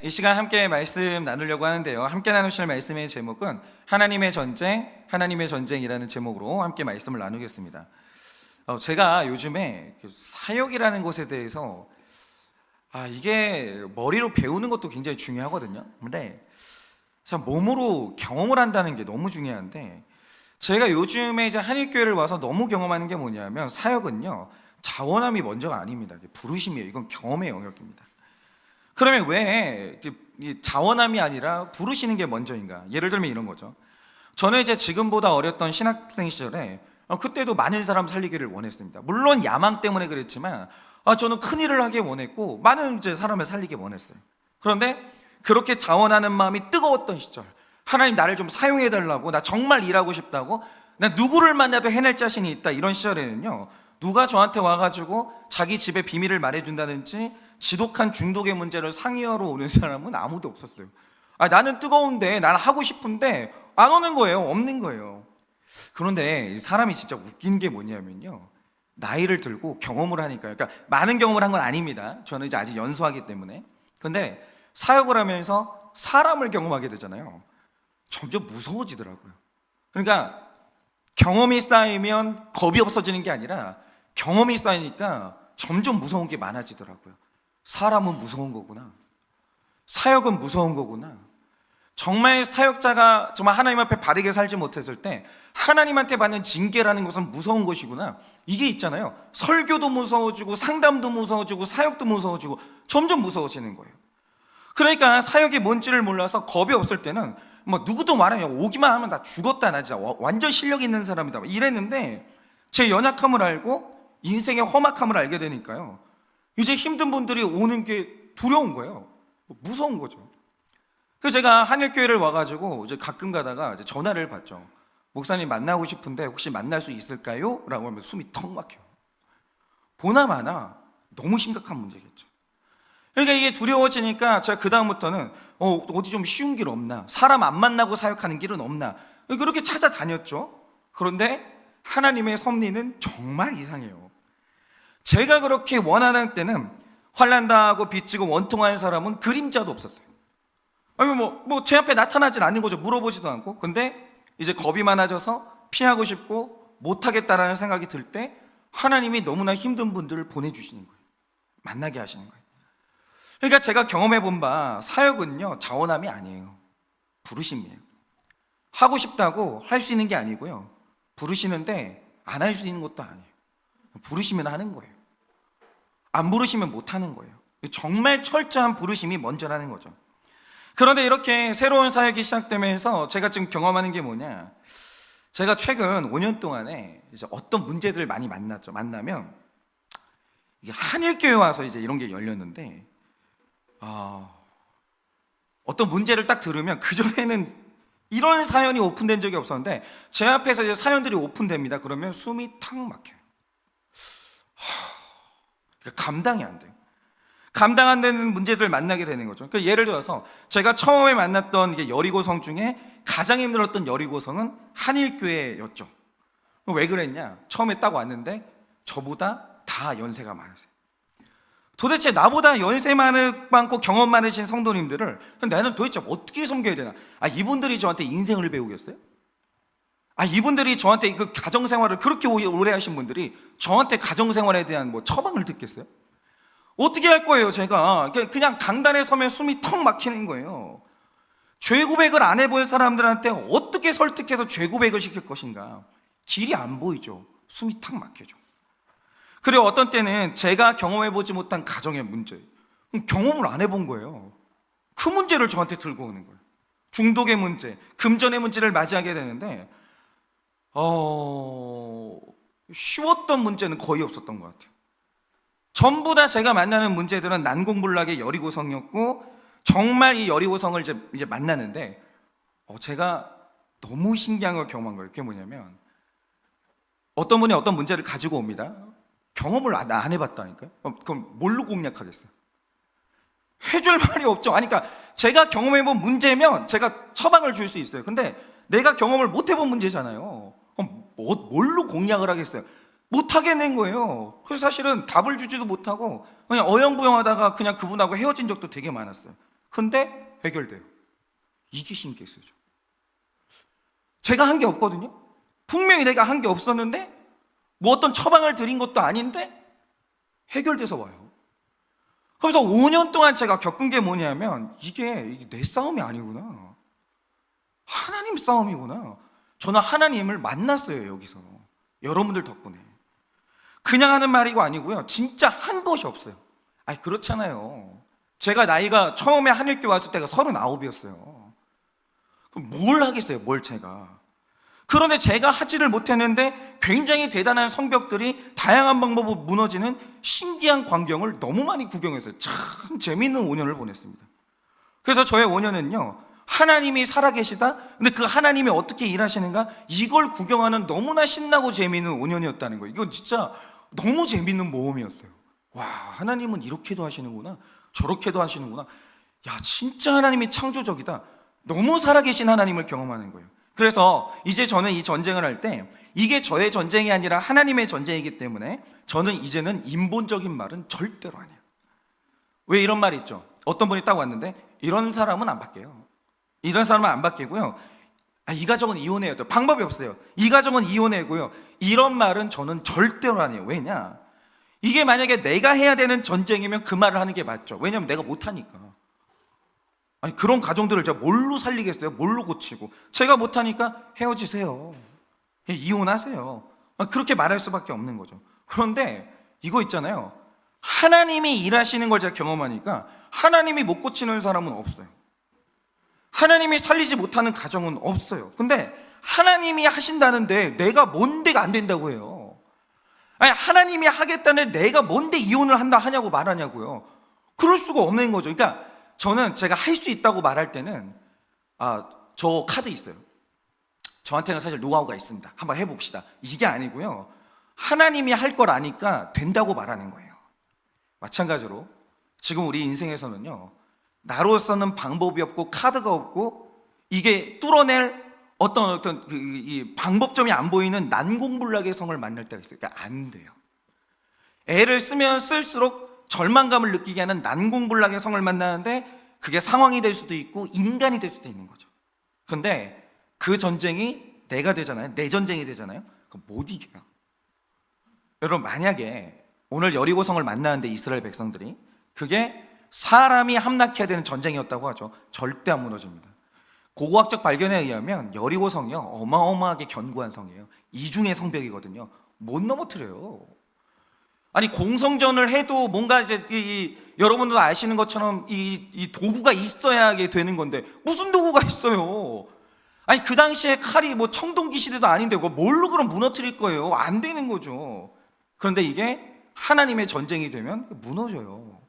이 시간 함께 말씀 나누려고 하는데요. 함께 나누실 말씀의 제목은 하나님의 전쟁이라는 제목으로 함께 말씀을 나누겠습니다. 제가 요즘에 사역이라는 것에 대해서 이게 머리로 배우는 것도 굉장히 중요하거든요. 근데 참 몸으로 경험을 한다는 게 너무 중요한데, 제가 요즘에 이제 한일교회를 와서 너무 경험하는 게 뭐냐면, 사역은요 자원함이 먼저가 아닙니다. 부르심이에요. 이건 경험의 영역입니다. 그러면 왜 이 자원함이 아니라 부르시는 게 먼저인가? 예를 들면 이런 거죠. 저는 이제 지금보다 어렸던 신학생 시절에 그때도 많은 사람 살리기를 원했습니다. 물론 야망 때문에 그랬지만 저는 큰 일을 하기 원했고 많은 이제 사람을 살리기 원했어요. 그런데 그렇게 자원하는 마음이 뜨거웠던 시절, 하나님 나를 좀 사용해 달라고, 나 정말 일하고 싶다고, 나 누구를 만나도 해낼 자신이 있다, 이런 시절에는요, 누가 저한테 와가지고 자기 집의 비밀을 말해준다든지 지독한 중독의 문제를 상의하러 오는 사람은 아무도 없었어요. 나는 뜨거운데, 나는 하고 싶은데 안 오는 거예요. 없는 거예요. 그런데 사람이 진짜 웃긴 게 뭐냐면요, 나이를 들고 경험을 하니까요, 그러니까 많은 경험을 한 건 아닙니다. 저는 이제 아직 연소하기 때문에. 근데 사역을 하면서 사람을 경험하게 되잖아요. 점점 무서워지더라고요. 그러니까 경험이 쌓이면 겁이 없어지는 게 아니라 경험이 쌓이니까 점점 무서운 게 많아지더라고요. 사람은 무서운 거구나. 사역은 무서운 거구나. 정말 사역자가 정말 하나님 앞에 바르게 살지 못했을 때 하나님한테 받는 징계라는 것은 무서운 것이구나. 이게 있잖아요. 설교도 무서워지고 상담도 무서워지고 사역도 무서워지고 점점 무서워지는 거예요. 그러니까 사역이 뭔지를 몰라서 겁이 없을 때는 뭐 누구도 말하면 오기만 하면 나 죽었다, 나 진짜 완전 실력 있는 사람이다 이랬는데, 제 연약함을 알고 인생의 험악함을 알게 되니까요, 이제 힘든 분들이 오는 게 두려운 거예요. 무서운 거죠. 그래서 제가 한일교회를 와가지고 이제 가끔 가다가 이제 전화를 받죠. 목사님 만나고 싶은데 혹시 만날 수 있을까요? 라고 하면 숨이 턱 막혀요. 보나마나 너무 심각한 문제겠죠. 그러니까 이게 두려워지니까 제가 그 다음부터는 어디 좀 쉬운 길 없나, 사람 안 만나고 사역하는 길은 없나, 그렇게 찾아다녔죠. 그런데 하나님의 섭리는 정말 이상해요. 제가 그렇게 원하는 때는 환난당하고 빚지고 원통한 사람은 그림자도 없었어요. 제 앞에 나타나진 않는 거죠. 물어보지도 않고. 근데 이제 겁이 많아져서 피하고 싶고 못하겠다라는 생각이 들 때 하나님이 너무나 힘든 분들을 보내주시는 거예요. 만나게 하시는 거예요. 그러니까 제가 경험해 본 바, 사역은요 자원함이 아니에요. 부르심이에요. 하고 싶다고 할 수 있는 게 아니고요, 부르시는데 안 할 수 있는 것도 아니에요. 부르시면 하는 거예요. 안 부르시면 못 하는 거예요. 정말 철저한 부르심이 먼저라는 거죠. 그런데 이렇게 새로운 사역이 시작되면서 제가 지금 경험하는 게 뭐냐, 제가 최근 5년 동안에 이제 어떤 문제들을 많이 만났죠. 만나면 이게 한일교회 와서 이제 이런 게 열렸는데, 어떤 문제를 딱 들으면, 그전에는 이런 사연이 오픈된 적이 없었는데 제 앞에서 이제 사연들이 오픈됩니다. 그러면 숨이 탁 막혀요. 감당이 안 돼요. 감당 안 되는 문제들을 만나게 되는 거죠. 그러니까 예를 들어서 제가 처음에 만났던 이게 여리고성 중에 가장 힘들었던 여리고성은 한일교회였죠. 왜 그랬냐, 처음에 딱 왔는데 저보다 다 연세가 많으세요. 도대체 나보다 연세 많고 경험 많으신 성도님들을 나는 도대체 어떻게 섬겨야 되나? 이분들이 저한테 인생을 배우겠어요? 이분들이 저한테 그 가정생활을 그렇게 오래 하신 분들이 저한테 가정생활에 대한 처방을 듣겠어요? 어떻게 할 거예요? 제가 그냥 강단에 서면 숨이 턱 막히는 거예요. 죄 고백을 안 해볼 사람들한테 어떻게 설득해서 죄 고백을 시킬 것인가? 길이 안 보이죠. 숨이 탁 막혀죠. 그리고 어떤 때는 제가 경험해보지 못한 가정의 문제, 경험을 안 해본 거예요. 그 문제를 저한테 들고 오는 거예요. 중독의 문제, 금전의 문제를 맞이하게 되는데 쉬웠던 문제는 거의 없었던 것 같아요. 전부 다 제가 만나는 문제들은 난공불락의 여리고성이었고, 정말 이 여리고성을 이제 만나는데 제가 너무 신기한 걸 경험한 거예요. 그게 뭐냐면, 어떤 분이 어떤 문제를 가지고 옵니다. 경험을 안 해봤다니까요. 그럼 뭘로 공략하겠어요? 해줄 말이 없죠. 그러니까 제가 경험해본 문제면 제가 처방을 줄 수 있어요. 근데 내가 경험을 못 해본 문제잖아요. 그럼 뭘로 공략을 하겠어요? 못 하겠는 거예요. 그래서 사실은 답을 주지도 못하고 그냥 어영부영하다가 그냥 그분하고 헤어진 적도 되게 많았어요. 근데 해결돼요. 이게 신기했어요. 제가 한 게 없거든요. 분명히 내가 한 게 없었는데 뭐 어떤 처방을 드린 것도 아닌데 해결돼서 와요. 그래서 5년 동안 제가 겪은 게 뭐냐면 이게 내 싸움이 아니구나, 하나님 싸움이구나. 저는 하나님을 만났어요. 여기서 여러분들 덕분에. 그냥 하는 말이고 아니고요, 진짜 한 것이 없어요. 아니 그렇잖아요. 제가 나이가 처음에 하늘교 왔을 때가 39이었어요. 그럼 뭘 하겠어요, 뭘 제가. 그런데 제가 하지를 못했는데 굉장히 대단한 성벽들이 다양한 방법으로 무너지는 신기한 광경을 너무 많이 구경했어요. 참 재미있는 5년을 보냈습니다. 그래서 저의 5년은요, 하나님이 살아계시다, 근데 그 하나님이 어떻게 일하시는가, 이걸 구경하는 너무나 신나고 재미있는 5년이었다는 거예요. 이건 진짜 너무 재미있는 모험이었어요. 와, 하나님은 이렇게도 하시는구나, 저렇게도 하시는구나. 야, 진짜 하나님이 창조적이다. 너무 살아계신 하나님을 경험하는 거예요. 그래서 이제 저는 이 전쟁을 할 때 이게 저의 전쟁이 아니라 하나님의 전쟁이기 때문에 저는 이제는 인본적인 말은 절대로 안 해요. 왜 이런 말이 있죠? 어떤 분이 딱 왔는데 이런 사람은 안 바뀌어요. 이런 사람은 안 바뀌고요. 이 가정은 이혼해야 돼요. 방법이 없어요. 이 가정은 이혼해고요. 이런 말은 저는 절대로 안 해요. 왜냐? 이게 만약에 내가 해야 되는 전쟁이면 그 말을 하는 게 맞죠. 왜냐면 내가 못하니까. 아니 그런 가정들을 제가 뭘로 살리겠어요? 뭘로 고치고. 제가 못하니까 헤어지세요, 이혼하세요. 그렇게 말할 수밖에 없는 거죠. 그런데 이거 있잖아요, 하나님이 일하시는 걸 제가 경험하니까 하나님이 못 고치는 사람은 없어요. 하나님이 살리지 못하는 가정은 없어요. 근데 하나님이 하신다는데 내가 뭔데가 안 된다고 해요. 아니 하나님이 하겠다는데 내가 뭔데 이혼을 한다 하냐고 말하냐고요. 그럴 수가 없는 거죠. 그러니까 저는 제가 할 수 있다고 말할 때는 저 카드 있어요, 저한테는 사실 노하우가 있습니다, 한번 해봅시다, 이게 아니고요, 하나님이 할 걸 아니까 된다고 말하는 거예요. 마찬가지로 지금 우리 인생에서는요, 나로서는 방법이 없고 카드가 없고 이게 뚫어낼 어떤 이 방법점이 안 보이는 난공불락의 성을 만날 때가 있어요. 그러니까 안 돼요. 애를 쓰면 쓸수록 절망감을 느끼게 하는 난공불락의 성을 만나는데 그게 상황이 될 수도 있고 인간이 될 수도 있는 거죠. 근데 그 전쟁이 내가 되잖아요. 내 전쟁이 되잖아요. 그럼 못 이겨요. 여러분, 만약에 오늘 여리고성을 만나는데 이스라엘 백성들이 그게 사람이 함락해야 되는 전쟁이었다고 하죠. 절대 안 무너집니다. 고고학적 발견에 의하면 여리고성이요, 어마어마하게 견고한 성이에요. 이중의 성벽이거든요. 못 넘어뜨려요. 아니 공성전을 해도 뭔가 이제 여러분도 아시는 것처럼 이 도구가 있어야 하게 되는 건데 무슨 도구가 있어요? 아니 그 당시에 칼이 뭐 청동기 시대도 아닌데 뭘로 그럼 무너뜨릴 거예요? 안 되는 거죠. 그런데 이게 하나님의 전쟁이 되면 무너져요.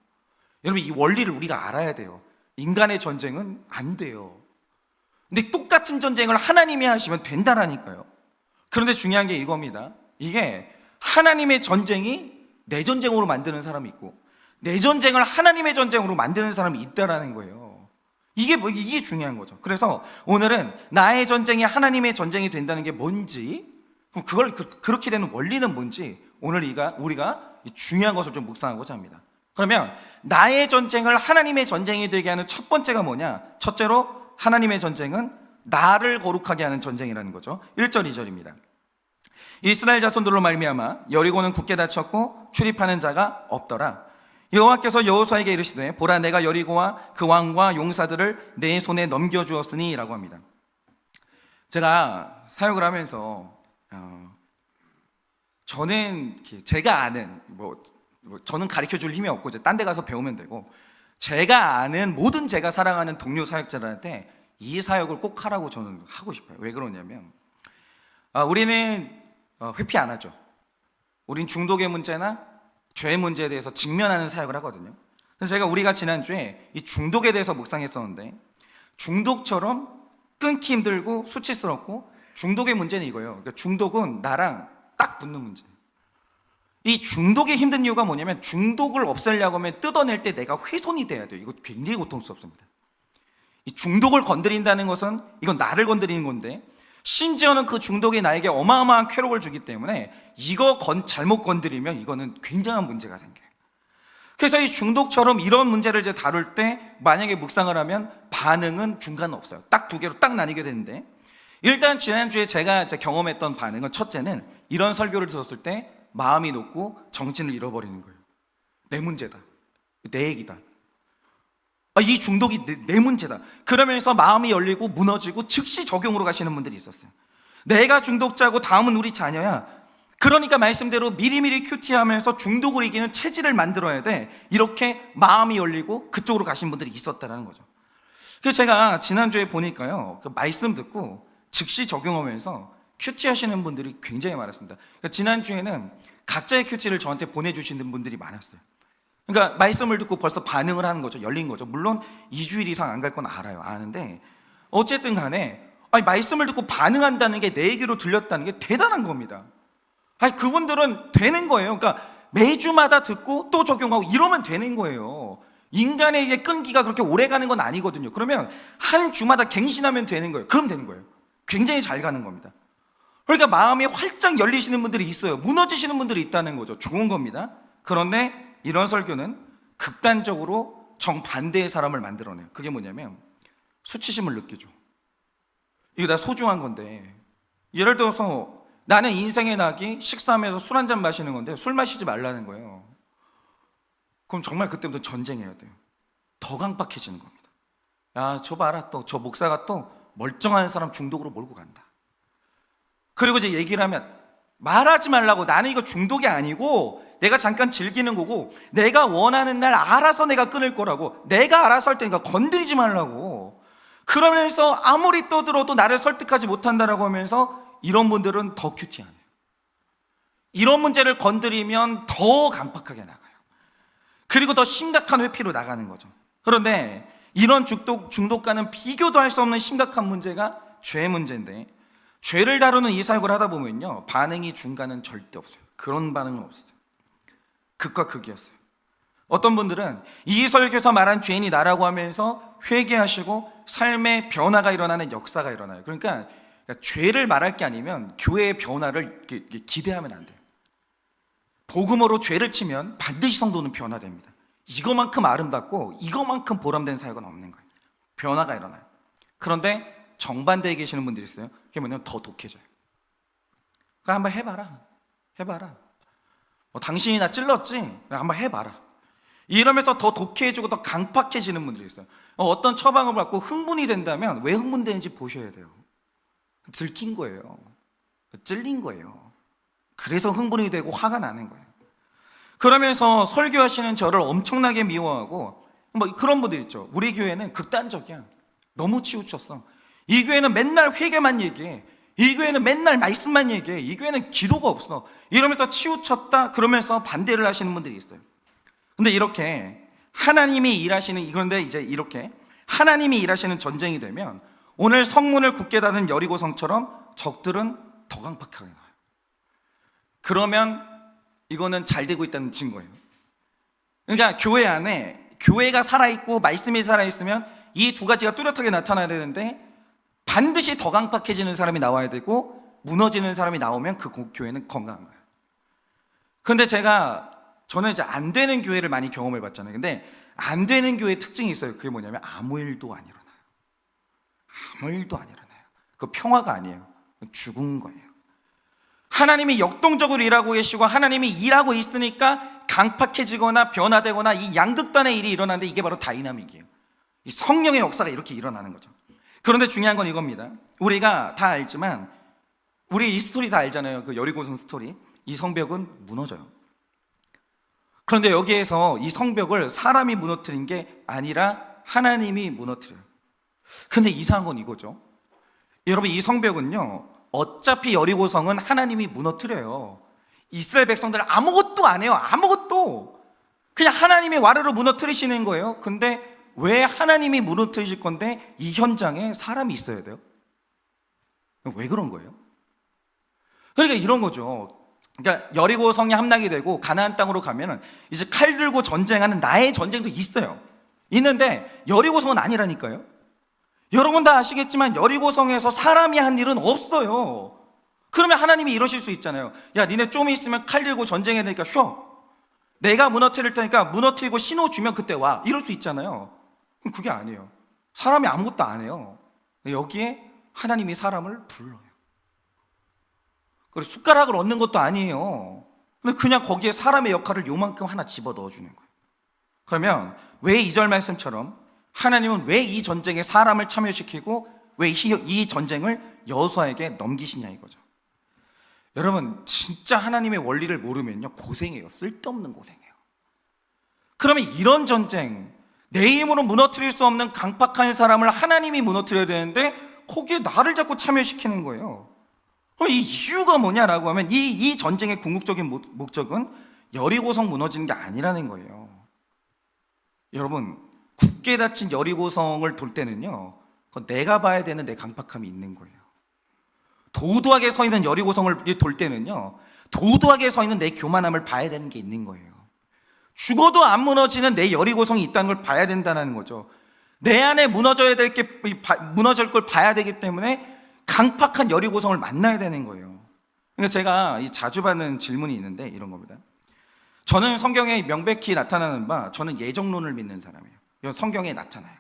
여러분, 이 원리를 우리가 알아야 돼요. 인간의 전쟁은 안 돼요. 근데 똑같은 전쟁을 하나님이 하시면 된다라니까요. 그런데 중요한 게 이겁니다. 이게 하나님의 전쟁이 내 전쟁으로 만드는 사람이 있고 내 전쟁을 하나님의 전쟁으로 만드는 사람이 있다라는 거예요. 이게 중요한 거죠. 그래서 오늘은 나의 전쟁이 하나님의 전쟁이 된다는 게 뭔지, 그럼 그걸 그렇게 되는 원리는 뭔지 오늘 우리가 중요한 것을 좀 묵상하고자 합니다. 그러면 나의 전쟁을 하나님의 전쟁이 되게 하는 첫 번째가 뭐냐? 첫째로 하나님의 전쟁은 나를 거룩하게 하는 전쟁이라는 거죠. 1절 2절입니다. 이스라엘 자손들로 말미암아 여리고는 굳게 닫혔고 출입하는 자가 없더라. 여호와께서 여호수아에게 이르시되 보라, 내가 여리고와 그 왕과 용사들을 내 손에 넘겨주었으니 라고 합니다. 제가 사역을 하면서 저는 제가 아는 저는 가르쳐줄 힘이 없고 이제 딴 데 가서 배우면 되고, 제가 아는 모든 제가 사랑하는 동료 사역자들한테 이 사역을 꼭 하라고 저는 하고 싶어요. 왜 그러냐면 우리는 회피 안 하죠. 우린 중독의 문제나 죄의 문제에 대해서 직면하는 사역을 하거든요. 그래서 우리가 지난주에 이 중독에 대해서 묵상했었는데, 중독처럼 끊기 힘들고 수치스럽고, 중독의 문제는 이거예요. 그러니까 중독은 나랑 딱 붙는 문제. 이 중독이 힘든 이유가 뭐냐면 중독을 없애려고 하면 뜯어낼 때 내가 훼손이 돼야 돼요. 이거 굉장히 고통스럽습니다. 이 중독을 건드린다는 것은 이건 나를 건드리는 건데, 심지어는 그 중독이 나에게 어마어마한 쾌락을 주기 때문에 이거 잘못 건드리면 이거는 굉장한 문제가 생겨요. 그래서 이 중독처럼 이런 문제를 이제 다룰 때 만약에 묵상을 하면 반응은 중간 없어요. 딱 두 개로 딱 나뉘게 되는데, 일단 지난주에 제가 이제 경험했던 반응은, 첫째는 이런 설교를 들었을 때 마음이 높고 정신을 잃어버리는 거예요. 내 문제다, 내 얘기다, 이 중독이 내 문제다. 그러면서 마음이 열리고 무너지고 즉시 적용으로 가시는 분들이 있었어요. 내가 중독자고 다음은 우리 자녀야, 그러니까 말씀대로 미리미리 큐티하면서 중독을 이기는 체질을 만들어야 돼, 이렇게 마음이 열리고 그쪽으로 가신 분들이 있었다는 거죠. 그래서 제가 지난주에 보니까요, 그 말씀 듣고 즉시 적용하면서 큐티하시는 분들이 굉장히 많았습니다. 그러니까 지난주에는 각자의 큐티를 저한테 보내주시는 분들이 많았어요. 그러니까 말씀을 듣고 벌써 반응을 하는 거죠. 열린 거죠. 물론 2주일 이상 안 갈 건 알아요. 아는데 어쨌든 간에 말씀을 듣고 반응한다는 게 내 얘기로 들렸다는 게 대단한 겁니다. 그분들은 되는 거예요. 그러니까 매주마다 듣고 또 적용하고 이러면 되는 거예요. 인간의 이제 끈기가 그렇게 오래 가는 건 아니거든요. 그러면 한 주마다 갱신하면 되는 거예요. 그럼 되는 거예요. 굉장히 잘 가는 겁니다. 그러니까 마음이 활짝 열리시는 분들이 있어요. 무너지시는 분들이 있다는 거죠. 좋은 겁니다. 그런데 이런 설교는 극단적으로 정반대의 사람을 만들어내요. 그게 뭐냐면 수치심을 느끼죠. 이거 나 소중한 건데, 예를 들어서 나는 인생의 낙이 식사하면서 술 한잔 마시는 건데 술 마시지 말라는 거예요. 그럼 정말 그때부터 전쟁해야 돼요. 더 강박해지는 겁니다. 야, 저 봐라, 또 저 목사가 또 멀쩡한 사람 중독으로 몰고 간다. 그리고 이제 얘기를 하면 말하지 말라고, 나는 이거 중독이 아니고 내가 잠깐 즐기는 거고 내가 원하는 날 알아서 내가 끊을 거라고, 내가 알아서 할 테니까 건드리지 말라고. 그러면서 아무리 떠들어도 나를 설득하지 못한다라고 하면서 이런 분들은 더 큐티하네요. 이런 문제를 건드리면 더 강박하게 나가요. 그리고 더 심각한 회피로 나가는 거죠. 그런데 이런 중독과는 비교도 할 수 없는 심각한 문제가 죄 문제인데, 죄를 다루는 이 사역을 하다 보면요, 반응이 중간은 절대 없어요. 그런 반응은 없어요. 극과 극이었어요. 어떤 분들은 이 설교에서 말한 죄인이 나라고 하면서 회개하시고 삶의 변화가 일어나는 역사가 일어나요. 그러니까 죄를 말할 게 아니면 교회의 변화를 기대하면 안 돼요. 복음으로 죄를 치면 반드시 성도는 변화됩니다. 이거만큼 아름답고 이거만큼 보람된 사역은 없는 거예요. 변화가 일어나요. 그런데 정반대에 계시는 분들이 있어요. 그게 뭐냐면 더 독해져요. 그럼 한번 해봐라. 당신이 나 찔렀지? 한번 해봐라. 이러면서 더 독해지고 더 강팍해지는 분들이 있어요. 어떤 처방을 받고 흥분이 된다면 왜 흥분되는지 보셔야 돼요. 들킨 거예요. 찔린 거예요. 그래서 흥분이 되고 화가 나는 거예요. 그러면서 설교하시는 저를 엄청나게 미워하고 그런 분들 있죠. 우리 교회는 극단적이야. 너무 치우쳤어. 이 교회는 맨날 회개만 얘기해. 이 교회는 맨날 말씀만 얘기해. 이 교회는 기도가 없어. 이러면서 치우쳤다 그러면서 반대를 하시는 분들이 있어요. 근데 이렇게 하나님이 일하시는, 그런데 이제 이렇게 하나님이 일하시는 전쟁이 되면 오늘 성문을 굳게 닫은 여리고성처럼 적들은 더 강팍하게 나와요. 그러면 이거는 잘 되고 있다는 증거예요. 그러니까 교회 안에 교회가 살아있고 말씀이 살아있으면 이 두 가지가 뚜렷하게 나타나야 되는데, 반드시 더 강팍해지는 사람이 나와야 되고 무너지는 사람이 나오면 그 교회는 건강한 거예요. 그런데 저는 이제 안 되는 교회를 많이 경험해 봤잖아요. 근데 안 되는 교회의 특징이 있어요. 그게 뭐냐면 아무 일도 안 일어나요. 아무 일도 안 일어나요. 그 평화가 아니에요. 죽은 거예요. 하나님이 역동적으로 일하고 계시고 하나님이 일하고 있으니까 강팍해지거나 변화되거나 이 양극단의 일이 일어나는데, 이게 바로 다이나믹이에요. 이 성령의 역사가 이렇게 일어나는 거죠. 그런데 중요한 건 이겁니다. 우리가 다 알지만, 우리 이 스토리 다 알잖아요. 그 여리고성 스토리. 이 성벽은 무너져요. 그런데 여기에서 이 성벽을 사람이 무너뜨린 게 아니라 하나님이 무너뜨려요. 근데 이상한 건 이거죠. 여러분, 이 성벽은요, 어차피 여리고성은 하나님이 무너뜨려요. 이스라엘 백성들 아무것도 안 해요. 아무것도. 그냥 하나님이 와르르 무너뜨리시는 거예요. 근데 왜 하나님이 무너뜨리실 건데 이 현장에 사람이 있어야 돼요? 왜 그런 거예요? 그러니까 이런 거죠. 그러니까 여리고성이 함락이 되고 가나안 땅으로 가면은 이제 칼 들고 전쟁하는 나의 전쟁도 있어요. 있는데 여리고성은 아니라니까요. 여러분 다 아시겠지만 여리고성에서 사람이 한 일은 없어요. 그러면 하나님이 이러실 수 있잖아요. 야, 니네 좀 있으면 칼 들고 전쟁해야 되니까 쉬어. 내가 무너뜨릴 테니까 무너뜨리고 신호 주면 그때 와, 이럴 수 있잖아요. 그럼 그게 아니에요. 사람이 아무것도 안 해요. 여기에 하나님이 사람을 불러요. 그리고 숟가락을 얻는 것도 아니에요. 근데 그냥 거기에 사람의 역할을 요만큼 하나 집어 넣어주는 거예요. 그러면 왜 2절 말씀처럼 하나님은 왜 이 전쟁에 사람을 참여시키고 왜 이 전쟁을 여호수아에게 넘기시냐 이거죠. 여러분, 진짜 하나님의 원리를 모르면요, 고생해요. 쓸데없는 고생해요. 그러면 이런 전쟁, 내 힘으로 무너뜨릴 수 없는 강팍한 사람을 하나님이 무너뜨려야 되는데 거기에 나를 자꾸 참여시키는 거예요. 이 이유가 뭐냐라고 하면 이 전쟁의 궁극적인 목적은 여리고성 무너지는 게 아니라는 거예요. 여러분, 굳게 닫힌 여리고성을 돌 때는요, 그건 내가 봐야 되는 내 강팍함이 있는 거예요. 도도하게 서 있는 여리고성을 돌 때는요, 도도하게 서 있는 내 교만함을 봐야 되는 게 있는 거예요. 죽어도 안 무너지는 내 여리고성이 있다는 걸 봐야 된다는 거죠. 내 안에 무너질 걸 봐야 되기 때문에 강팍한 여리고성을 만나야 되는 거예요. 그러니까 제가 자주 받는 질문이 있는데 이런 겁니다. 저는 성경에 명백히 나타나는 바, 저는 예정론을 믿는 사람이에요. 이건 성경에 나타나요.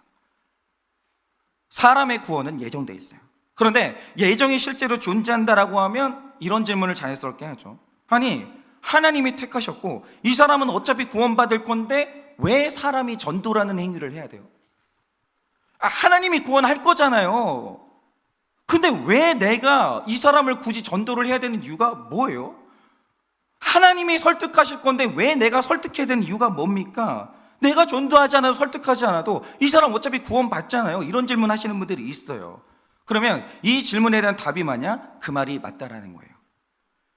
사람의 구원은 예정돼 있어요. 그런데 예정이 실제로 존재한다라고 하면 이런 질문을 자연스럽게 하죠. 아니, 하나님이 택하셨고 이 사람은 어차피 구원받을 건데 왜 사람이 전도라는 행위를 해야 돼요? 하나님이 구원할 거잖아요. 근데 왜 내가 이 사람을 굳이 전도를 해야 되는 이유가 뭐예요? 하나님이 설득하실 건데 왜 내가 설득해야 되는 이유가 뭡니까? 내가 전도하지 않아도 설득하지 않아도 이 사람 어차피 구원받잖아요. 이런 질문 하시는 분들이 있어요. 그러면 이 질문에 대한 답이 뭐냐? 그 말이 맞다라는 거예요.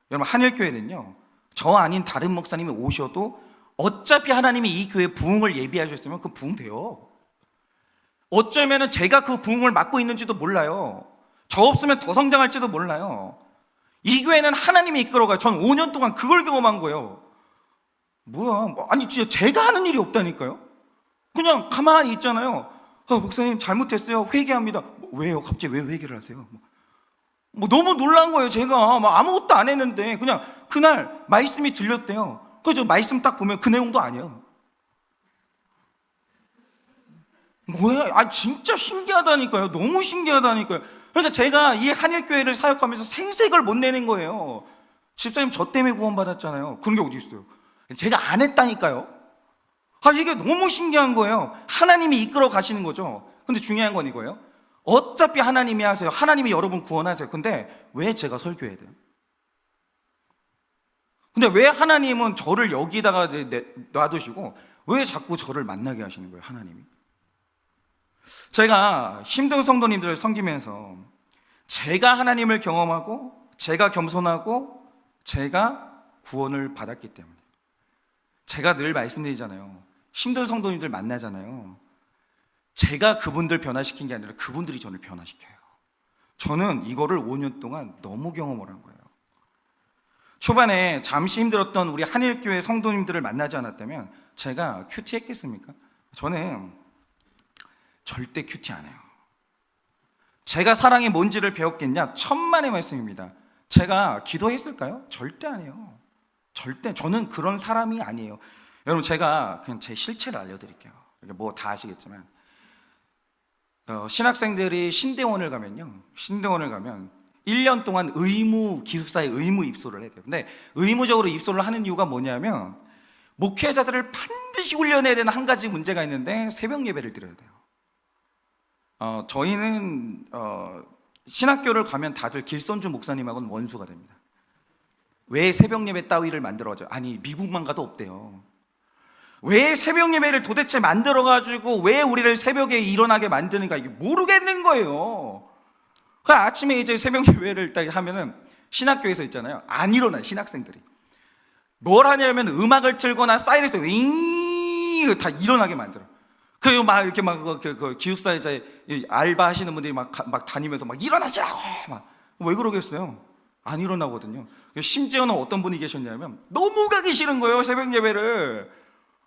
여러분, 하늘교회는요, 저 아닌 다른 목사님이 오셔도 어차피 하나님이 이 교회 부흥을 예비하셨으면 그 부흥돼요. 어쩌면 제가 그 부흥을 맡고 있는지도 몰라요. 저 없으면 더 성장할지도 몰라요. 이 교회는 하나님이 이끌어가요. 전 5년 동안 그걸 경험한 거예요. 뭐야, 아니 진짜 제가 하는 일이 없다니까요. 그냥 가만히 있잖아요. 목사님 잘못했어요, 회개합니다. 왜요? 갑자기 왜 회개를 하세요? 너무 놀란 거예요. 제가 아무것도 안 했는데 그냥 그날 말씀이 들렸대요. 그래서 말씀 딱 보면 그 내용도 아니에요. 뭐야? 진짜 신기하다니까요. 너무 신기하다니까요. 그러니까 제가 이 한일교회를 사역하면서 생색을 못 내는 거예요. 집사님 저 때문에 구원받았잖아요. 그런 게 어디 있어요? 제가 안 했다니까요. 이게 너무 신기한 거예요. 하나님이 이끌어 가시는 거죠. 근데 중요한 건 이거예요. 어차피 하나님이 하세요. 하나님이 여러분 구원하세요. 근데 왜 제가 설교해야 돼요? 근데 왜 하나님은 저를 여기다가 놔두시고 왜 자꾸 저를 만나게 하시는 거예요, 하나님이? 제가 힘든 성도님들을 섬기면서 제가 하나님을 경험하고 제가 겸손하고 제가 구원을 받았기 때문에, 제가 늘 말씀드리잖아요. 힘든 성도님들 만나잖아요. 제가 그분들 변화시킨 게 아니라 그분들이 저를 변화시켜요. 저는 이거를 5년 동안 너무 경험을 한 거예요. 초반에 잠시 힘들었던 우리 한일교회 성도님들을 만나지 않았다면 제가 큐티했겠습니까? 저는 절대 큐티 안 해요. 제가 사랑이 뭔지를 배웠겠냐? 천만의 말씀입니다. 제가 기도했을까요? 절대 안 해요. 절대. 저는 그런 사람이 아니에요. 여러분, 제가 그냥 제 실체를 알려드릴게요. 뭐 다 아시겠지만 신학생들이 신대원을 가면 1년 동안 기숙사에 의무 입소를 해야 돼요. 근데 의무적으로 입소를 하는 이유가 뭐냐면 목회자들을 반드시 훈련해야 되는 한 가지 문제가 있는데 새벽 예배를 드려야 돼요. 저희는 신학교를 가면 다들 길선주 목사님하고는 원수가 됩니다. 왜 새벽 예배 따위를 만들어가지고, 아니 미국만 가도 없대요. 왜 새벽 예배를 도대체 만들어가지고 왜 우리를 새벽에 일어나게 만드는가, 이게 모르겠는 거예요. 그 아침에 이제 새벽 예배를 딱 하면은 신학교에서 있잖아요, 안 일어나요. 신학생들이 뭘 하냐면 음악을 틀거나 사이렌스 윙 다 일어나게 만들어. 그리고 막 이렇게 그 기숙사에 이제 알바 하시는 분들이 막 다니면서 막 일어나시라고 왜 그러겠어요? 안 일어나거든요. 심지어는 어떤 분이 계셨냐면 너무 가기 싫은 거예요, 새벽 예배를.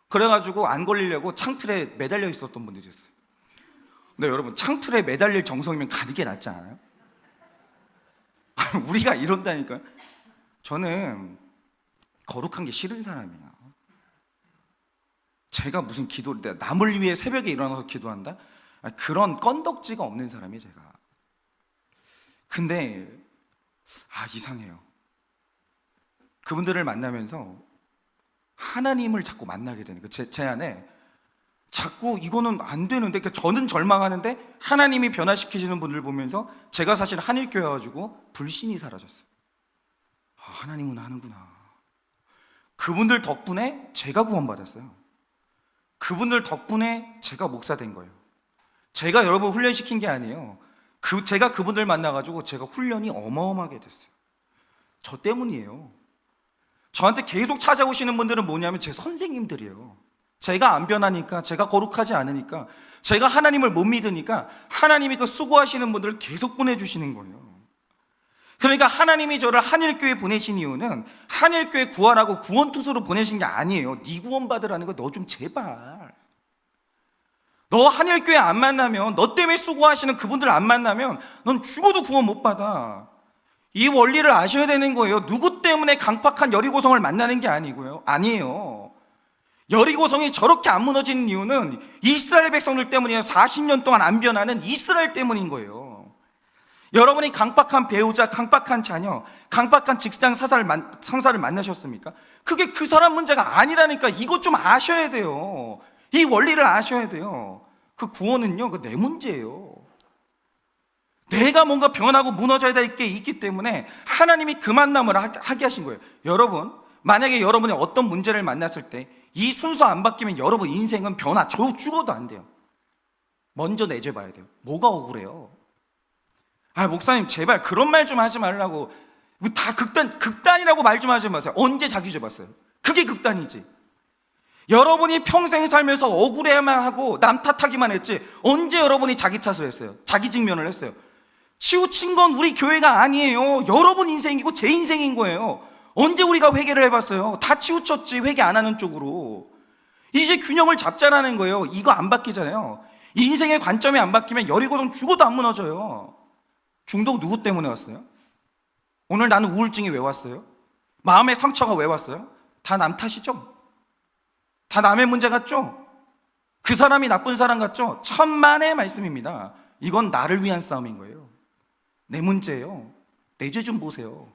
그래가지고 안 걸리려고 창틀에 매달려 있었던 분들이 있어요. 근데 여러분, 창틀에 매달릴 정성이면 가는 게 낫지 않아요? 우리가 이런다니까요. 저는 거룩한 게 싫은 사람이에요. 제가 무슨 기도를 남을 위해 새벽에 일어나서 기도한다? 그런 건덕지가 없는 사람이 제가. 근데 이상해요. 그분들을 만나면서 하나님을 자꾸 만나게 되니까 제 안에 자꾸 이거는 안 되는데, 그러니까 저는 절망하는데 하나님이 변화시키시는 분들 보면서 제가 사실 한일교회 가지고 불신이 사라졌어요. 하나님은 하는구나. 그분들 덕분에 제가 구원받았어요. 그분들 덕분에 제가 목사 된 거예요. 제가 여러분 훈련시킨 게 아니에요. 제가 그분들 만나가지고 제가 훈련이 어마어마하게 됐어요. 저 때문이에요. 저한테 계속 찾아오시는 분들은 뭐냐면 제 선생님들이에요. 제가 안 변하니까, 제가 거룩하지 않으니까, 제가 하나님을 못 믿으니까 하나님이 그 수고하시는 분들을 계속 보내주시는 거예요. 그러니까 하나님이 저를 한일교회 보내신 이유는 한일교회 구하라고 구원투수로 보내신 게 아니에요. 네 구원 받으라는 거 너 좀 제발. 너 한일교회 안 만나면, 너 때문에 수고하시는 그분들 안 만나면 넌 죽어도 구원 못 받아. 이 원리를 아셔야 되는 거예요. 누구 때문에 강팍한 여리고성을 만나는 게 아니에요. 여리고성이 저렇게 안 무너지는 이유는 이스라엘 백성들 때문이에요. 40년 동안 안 변하는 이스라엘 때문인 거예요. 여러분이 강팍한 배우자, 강팍한 자녀, 강팍한 직장 상사를 만나셨습니까? 그게 그 사람 문제가 아니라니까. 이것 좀 아셔야 돼요. 이 원리를 아셔야 돼요. 그 구원은요, 그 내 문제예요. 내가 뭔가 변하고 무너져야 될 게 있기 때문에 하나님이 그 만남을 하게 하신 거예요. 여러분, 만약에 여러분이 어떤 문제를 만났을 때 이 순서 안 바뀌면 여러분 인생은 죽어도 안 돼요. 먼저 내줘봐야 돼요. 뭐가 억울해요? 목사님 제발 그런 말 좀 하지 말라고. 다 극단이라고 말 좀 하지 마세요. 언제 자기 줘봤어요? 그게 극단이지. 여러분이 평생 살면서 억울해야만 하고 남 탓하기만 했지, 언제 여러분이 자기 탓을 했어요? 자기 직면을 했어요? 치우친 건 우리 교회가 아니에요. 여러분 인생이고 제 인생인 거예요. 언제 우리가 회개를 해봤어요? 다 치우쳤지, 회개 안 하는 쪽으로. 이제 균형을 잡자라는 거예요. 이거 안 바뀌잖아요. 인생의 관점이 안 바뀌면 여리고성 죽어도 안 무너져요. 중독 누구 때문에 왔어요? 오늘 나는 우울증이 왜 왔어요? 마음의 상처가 왜 왔어요? 다 남 탓이죠? 다 남의 문제 같죠? 그 사람이 나쁜 사람 같죠? 천만의 말씀입니다. 이건 나를 위한 싸움인 거예요. 내 문제예요. 내 죄 좀 보세요.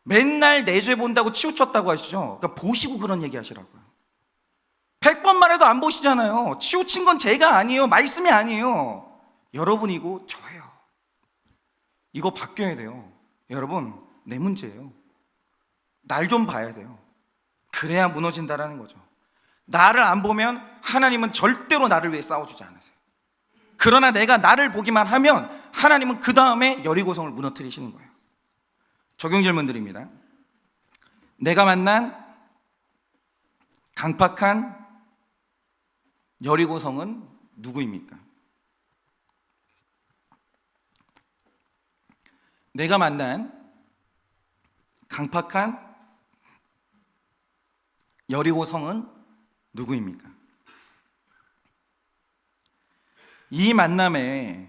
맨날 내 죄 본다고 치우쳤다고 하시죠? 그러니까 보시고 그런 얘기 하시라고요. 100번 말해도 안 보시잖아요. 치우친 건 제가 아니에요. 말씀이 아니에요. 여러분이고 저예요. 이거 바뀌어야 돼요. 여러분, 내 문제예요. 날 좀 봐야 돼요. 그래야 무너진다라는 거죠. 나를 안 보면 하나님은 절대로 나를 위해 싸워주지 않으세요. 그러나 내가 나를 보기만 하면 하나님은 그 다음에 여리고성을 무너뜨리시는 거예요. 적용 질문 드립니다. 내가 만난 강팍한 여리고성은 누구입니까? 내가 만난 강팍한 여리고성은 누구입니까? 이 만남의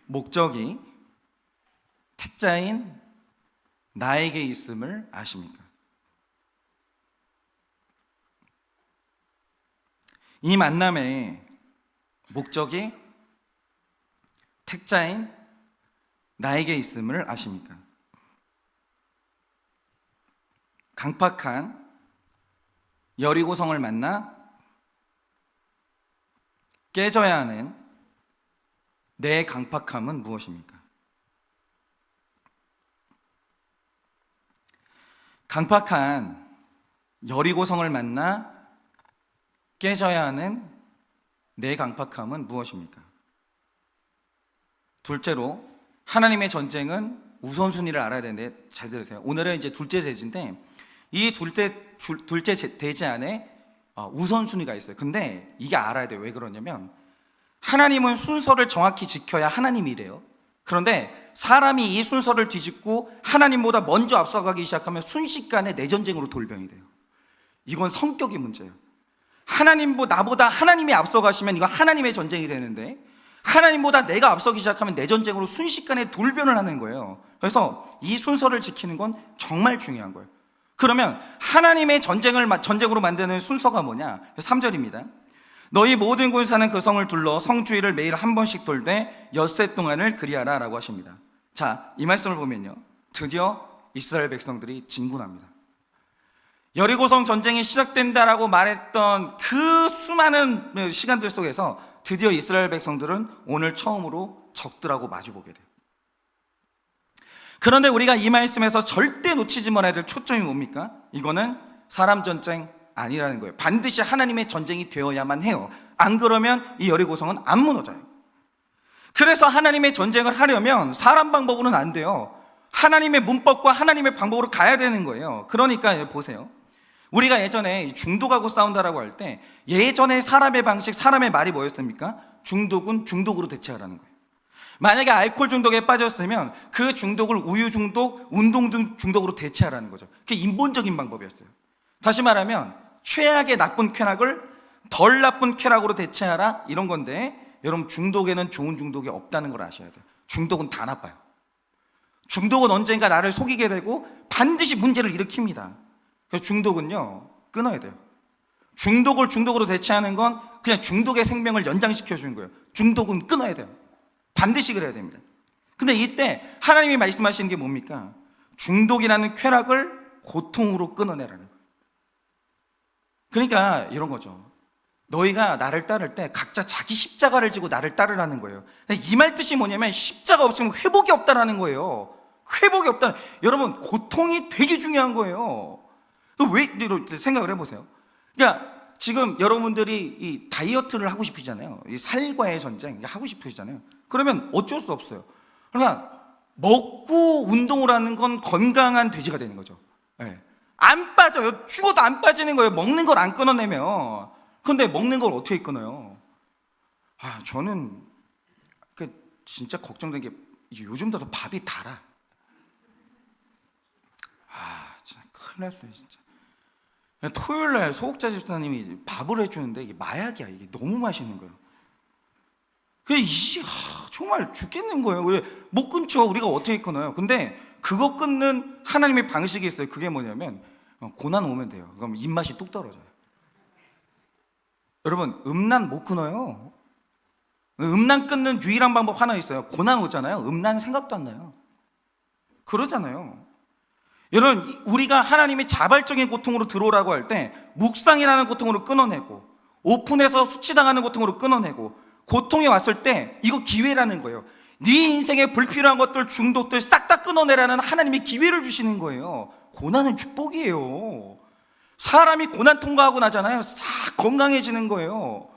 목적이 택자인 나에게 있음을 아십니까? 이 만남의 목적이 택자인 나에게 있음을 아십니까? 강팍한 여리고성을 만나 깨져야 하는 내 강팍함은 무엇입니까? 강팍한 여리고성을 만나 깨져야 하는 내 강팍함은 무엇입니까? 둘째로, 하나님의 전쟁은 우선순위를 알아야 되는데, 잘 들으세요. 오늘은 이제 둘째 대지인데, 이 둘째 대지 안에 우선순위가 있어요. 근데 이게 알아야 돼요. 왜 그러냐면, 하나님은 순서를 정확히 지켜야 하나님이래요. 그런데 사람이 이 순서를 뒤집고 하나님보다 먼저 앞서가기 시작하면 순식간에 내 전쟁으로 돌변이 돼요. 이건 성격의 문제예요. 나보다 하나님이 앞서가시면 이건 하나님의 전쟁이 되는데, 하나님보다 내가 앞서기 시작하면 내 전쟁으로 순식간에 돌변을 하는 거예요. 그래서 이 순서를 지키는 건 정말 중요한 거예요. 그러면 하나님의 전쟁으로 만드는 순서가 뭐냐? 3절입니다. 너희 모든 군사는 그 성을 둘러 성 주위를 매일 한 번씩 돌되 엿새 동안을 그리하라 라고 하십니다. 자, 이 말씀을 보면요, 드디어 이스라엘 백성들이 진군합니다. 여리고성 전쟁이 시작된다라고 말했던 그 수많은 시간들 속에서 드디어 이스라엘 백성들은 오늘 처음으로 적들하고 마주보게 돼요. 그런데 우리가 이 말씀에서 절대 놓치지 말아야 될 초점이 뭡니까? 이거는 사람 전쟁 아니라는 거예요. 반드시 하나님의 전쟁이 되어야만 해요. 안 그러면 이 여리고성은 안 무너져요. 그래서 하나님의 전쟁을 하려면 사람 방법으로는 안 돼요. 하나님의 문법과 하나님의 방법으로 가야 되는 거예요. 그러니까 보세요, 우리가 예전에 중독하고 싸운다라고 할 때 예전에 사람의 방식, 사람의 말이 뭐였습니까? 중독은 중독으로 대체하라는 거예요. 만약에 알코올 중독에 빠졌으면 그 중독을 우유 중독, 운동 등 중독으로 대체하라는 거죠. 그게 인본적인 방법이었어요. 다시 말하면 최악의 나쁜 쾌락을 덜 나쁜 쾌락으로 대체하라, 이런 건데, 여러분 중독에는 좋은 중독이 없다는 걸 아셔야 돼요. 중독은 다 나빠요. 중독은 언젠가 나를 속이게 되고 반드시 문제를 일으킵니다. 그래서 중독은요, 끊어야 돼요. 중독을 중독으로 대체하는 건 그냥 중독의 생명을 연장시켜 주는 거예요. 중독은 끊어야 돼요. 반드시 그래야 됩니다. 근데 이때 하나님이 말씀하시는 게 뭡니까? 중독이라는 쾌락을 고통으로 끊어내라는 거예요. 그러니까 이런 거죠. 너희가 나를 따를 때 각자 자기 십자가를 지고 나를 따르라는 거예요. 이 말 뜻이 뭐냐면 십자가 없으면 회복이 없다라는 거예요. 회복이 없다. 여러분, 고통이 되게 중요한 거예요. 왜 이렇게 생각을 해보세요. 그러니까 지금 여러분들이 이 다이어트를 하고 싶으시잖아요. 이 살과의 전쟁 하고 싶으시잖아요. 그러면 어쩔 수 없어요. 그러니까 먹고 운동을 하는 건 건강한 돼지가 되는 거죠. 네. 안 빠져요. 죽어도 안 빠지는 거예요. 먹는 걸 안 끊어내면. 그런데 먹는 걸 어떻게 끊어요? 저는 진짜 걱정된 게 요즘 들어서 밥이 달아. 진짜 큰일 났어요, 진짜. 토요일 날 소옥자 집사님이 밥을 해주는데 이게 마약이야. 이게 너무 맛있는 거예요. 정말 죽겠는 거예요. 왜 못 끊죠? 우리가 어떻게 끊어요? 근데 그거 끊는 하나님의 방식이 있어요. 그게 뭐냐면 고난 오면 돼요. 그럼 입맛이 뚝 떨어져요. 여러분, 음란 못 끊어요. 음란 끊는 유일한 방법 하나 있어요. 고난 오잖아요. 음란 생각도 안 나요. 그러잖아요. 여러분, 우리가 하나님의 자발적인 고통으로 들어오라고 할 때 묵상이라는 고통으로 끊어내고, 오픈해서 수치당하는 고통으로 끊어내고, 고통이 왔을 때 이거 기회라는 거예요. 네 인생에 불필요한 것들, 중독들 싹 다 끊어내라는 하나님이 기회를 주시는 거예요. 고난은 축복이에요. 사람이 고난 통과하고 나잖아요, 싹 건강해지는 거예요.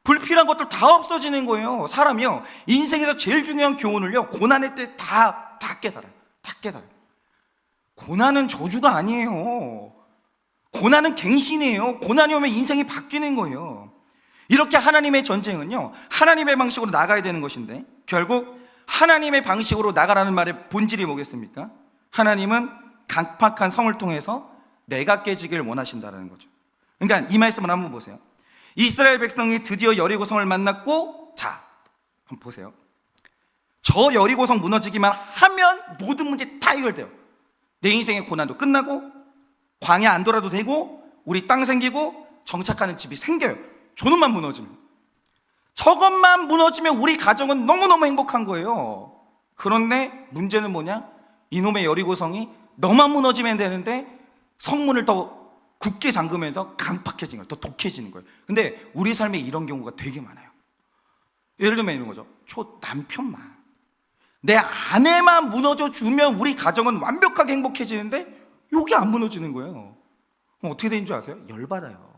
불필요한 것들 다 없어지는 거예요. 사람이요, 인생에서 제일 중요한 교훈을요, 고난의 때 다 깨달아요. 다 깨달아요. 고난은 저주가 아니에요. 고난은 갱신이에요. 고난이 오면 인생이 바뀌는 거예요. 이렇게 하나님의 전쟁은요, 하나님의 방식으로 나가야 되는 것인데, 결국 하나님의 방식으로 나가라는 말의 본질이 뭐겠습니까? 하나님은 강팍한 성을 통해서 내가 깨지길 원하신다는 거죠. 그러니까 이 말씀을 한번 보세요. 이스라엘 백성이 드디어 여리고성을 만났고, 자, 한번 보세요. 저 여리고성 무너지기만 하면 모든 문제 다 해결돼요. 내 인생의 고난도 끝나고, 광야 안 돌아도 되고, 우리 땅 생기고, 정착하는 집이 생겨요. 저놈만 무너지면. 저것만 무너지면 우리 가정은 너무너무 행복한 거예요. 그런데 문제는 뭐냐? 이놈의 여리고성이 너만 무너지면 되는데 성문을 더 굳게 잠그면서 강팍해진 거예요. 더 독해지는 거예요. 근데 우리 삶에 이런 경우가 되게 많아요. 예를 들면 이런 거죠. 남편만, 내 아내만 무너져 주면 우리 가정은 완벽하게 행복해지는데 여기 안 무너지는 거예요. 그럼 어떻게 되는 줄 아세요? 열받아요.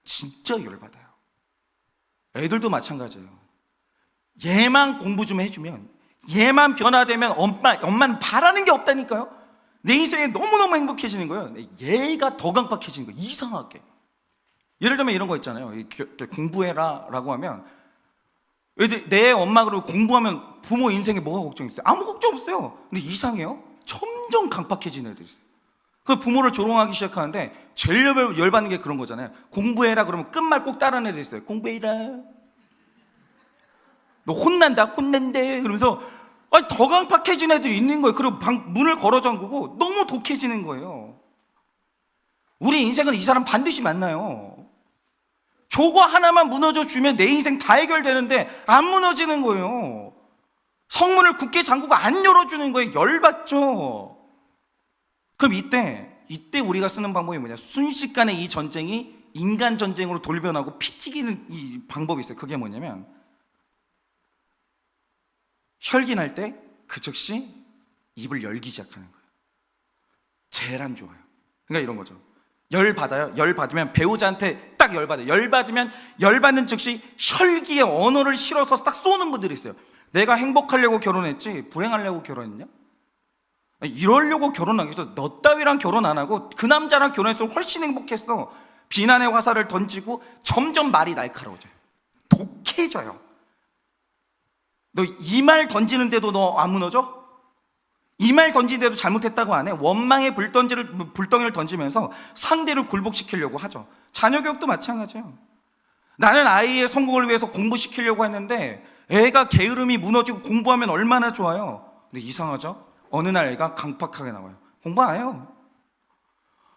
진짜 열받아요. 애들도 마찬가지예요. 얘만 공부 좀 해주면, 얘만 변화되면 엄마는 바라는 게 없다니까요. 내 인생에 너무너무 행복해지는 거예요. 얘가 더 강팍해지는 거예요. 이상하게. 예를 들면 이런 거 있잖아요. 공부해라 라고 하면 애들, 내 엄마 그러고 공부하면 부모 인생에 뭐가 걱정 있어요? 아무 걱정 없어요. 근데 이상해요. 점점 강팍해지는 애들이 있어요. 그 부모를 조롱하기 시작하는데 제일 열받는 게 그런 거잖아요. 공부해라 그러면 끝말 꼭 따르는 애들 있어요. 공부해라. 너 혼난다, 혼낸대. 그러면서 더 강팍해진 애들이 있는 거예요. 그리고 문을 걸어 잠그고 너무 독해지는 거예요. 우리 인생은 이 사람 반드시 만나요. 저거 하나만 무너져 주면 내 인생 다 해결되는데 안 무너지는 거예요. 성문을 굳게 잠그고 안 열어주는 거예요. 열받죠. 그럼 이때 우리가 쓰는 방법이 뭐냐? 순식간에 이 전쟁이 인간 전쟁으로 돌변하고 피 튀기는 이 방법이 있어요. 그게 뭐냐면, 혈기날 때 그 즉시 입을 열기 시작하는 거예요. 제일 안 좋아요. 그러니까 이런 거죠. 열 받아요. 열 받으면 배우자한테 딱 열 받아요. 열 받으면 열 받는 즉시 혈기의 언어를 실어서 딱 쏘는 분들이 있어요. 내가 행복하려고 결혼했지 불행하려고 결혼했냐? 이러려고 결혼하겠어. 너 따위랑 결혼 안 하고 그 남자랑 결혼했으면 훨씬 행복했어. 비난의 화살을 던지고 점점 말이 날카로워져요. 독해져요. 너 이 말 던지는데도 너 안 무너져? 이 말 던지는데도 잘못했다고 안 해? 원망의 불덩이를 던지면서 상대를 굴복시키려고 하죠. 자녀 교육도 마찬가지예요. 나는 아이의 성공을 위해서 공부시키려고 했는데 애가 게으름이 무너지고 공부하면 얼마나 좋아요. 근데 이상하죠? 어느 날 애가 강팍하게 나와요. 공부 안 해요.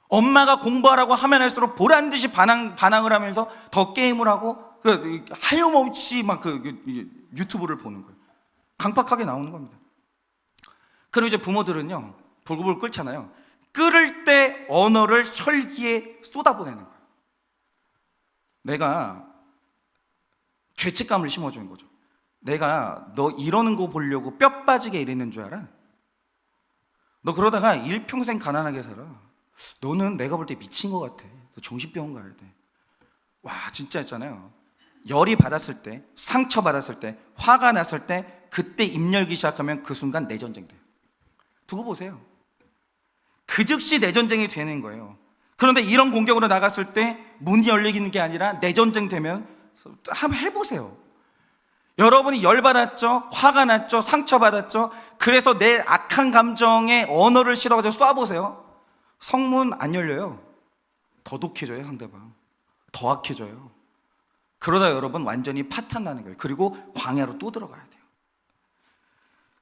엄마가 공부하라고 하면 할수록 보란듯이 반항을 하면서 더 게임을 하고 하염없이 막 유튜브를 보는 거예요. 강팍하게 나오는 겁니다. 그럼 이제 부모들은요, 불급을 끓잖아요. 끓을 때 언어를 혈기에 쏟아보내는 거예요. 내가 죄책감을 심어주는 거죠. 내가 너 이러는 거 보려고 뼈 빠지게 이랬는 줄 알아? 너 그러다가 일평생 가난하게 살아. 너는 내가 볼 때 미친 것 같아. 너 정신병원 가야 돼. 와, 진짜 있잖아요. 열이 받았을 때, 상처 받았을 때, 화가 났을 때, 그때 입 열기 시작하면 그 순간 내전쟁 돼요. 두고 보세요. 그 즉시 내전쟁이 되는 거예요. 그런데 이런 공격으로 나갔을 때 문이 열리는 게 아니라 내전쟁 되면 한번 해보세요. 여러분이 열받았죠? 화가 났죠? 상처받았죠? 그래서 내 악한 감정에 언어를 실어가지고 쏴보세요. 성문 안 열려요. 더 독해져요, 상대방. 더 악해져요. 그러다 여러분 완전히 파탄 나는 거예요. 그리고 광야로 또 들어가야 돼요.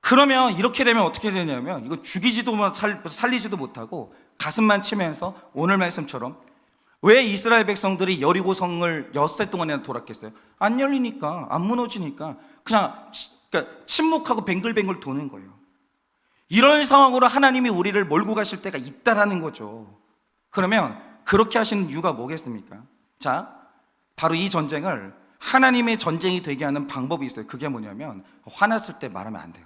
그러면 이렇게 되면 어떻게 되냐면, 이거 죽이지도 살리지도 못하고 가슴만 치면서 오늘 말씀처럼, 왜 이스라엘 백성들이 여리고성을 엿새 동안이나 돌았겠어요? 안 열리니까, 안 무너지니까 그냥 침묵하고 뱅글뱅글 도는 거예요. 이런 상황으로 하나님이 우리를 몰고 가실 때가 있다라는 거죠. 그러면 그렇게 하시는 이유가 뭐겠습니까? 자, 바로 이 전쟁을 하나님의 전쟁이 되게 하는 방법이 있어요. 그게 뭐냐면, 화났을 때 말하면 안 돼요.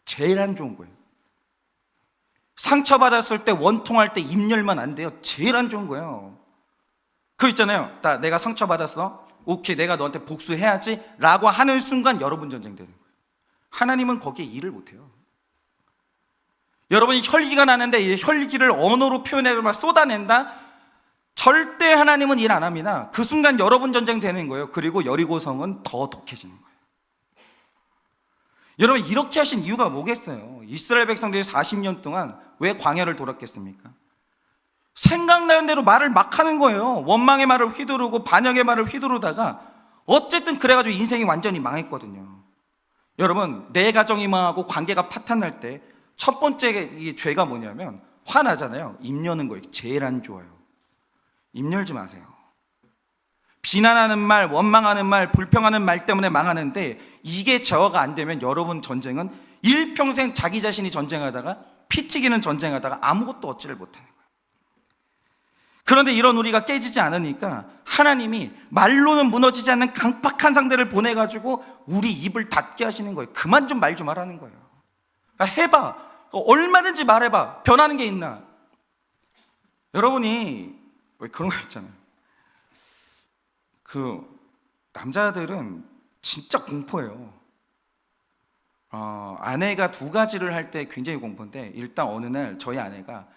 제일 안 좋은 거예요. 상처받았을 때, 원통할 때 입 열면 안 돼요. 제일 안 좋은 거예요. 그거 있잖아요. 내가 상처받았어. 오케이, 내가 너한테 복수해야지 라고 하는 순간 여러분 전쟁 되는 거예요. 하나님은 거기에 일을 못해요. 여러분이 혈기가 나는데 이 혈기를 언어로 표현해서 막 쏟아낸다? 절대 하나님은 일 안 합니다. 그 순간 여러분 전쟁 되는 거예요. 그리고 여리고성은 더 독해지는 거예요. 여러분, 이렇게 하신 이유가 뭐겠어요? 이스라엘 백성들이 40년 동안 왜 광야를 돌았겠습니까? 생각나는 대로 말을 막 하는 거예요. 원망의 말을 휘두르고 반역의 말을 휘두르다가 어쨌든 그래가지고 인생이 완전히 망했거든요. 여러분, 내 가정이 망하고 관계가 파탄날 때 첫 번째 이 죄가 뭐냐면, 화나잖아요. 입 여는 거예요. 제일 안 좋아요. 입 열지 마세요. 비난하는 말, 원망하는 말, 불평하는 말 때문에 망하는데, 이게 제어가 안 되면 여러분 전쟁은 일평생 자기 자신이 전쟁하다가, 피 튀기는 전쟁하다가 아무것도 얻지를 못하는 거예요. 그런데 이런 우리가 깨지지 않으니까 하나님이 말로는 무너지지 않는 강팍한 상대를 보내가지고 우리 입을 닫게 하시는 거예요. 그만 좀 말 좀 하라는 거예요. 해봐. 얼마든지 말해봐. 변하는 게 있나? 여러분이 왜 그런 거 있잖아요. 남자들은 진짜 공포예요. 아내가 두 가지를 할 때 굉장히 공포인데, 일단 어느 날 저희 아내가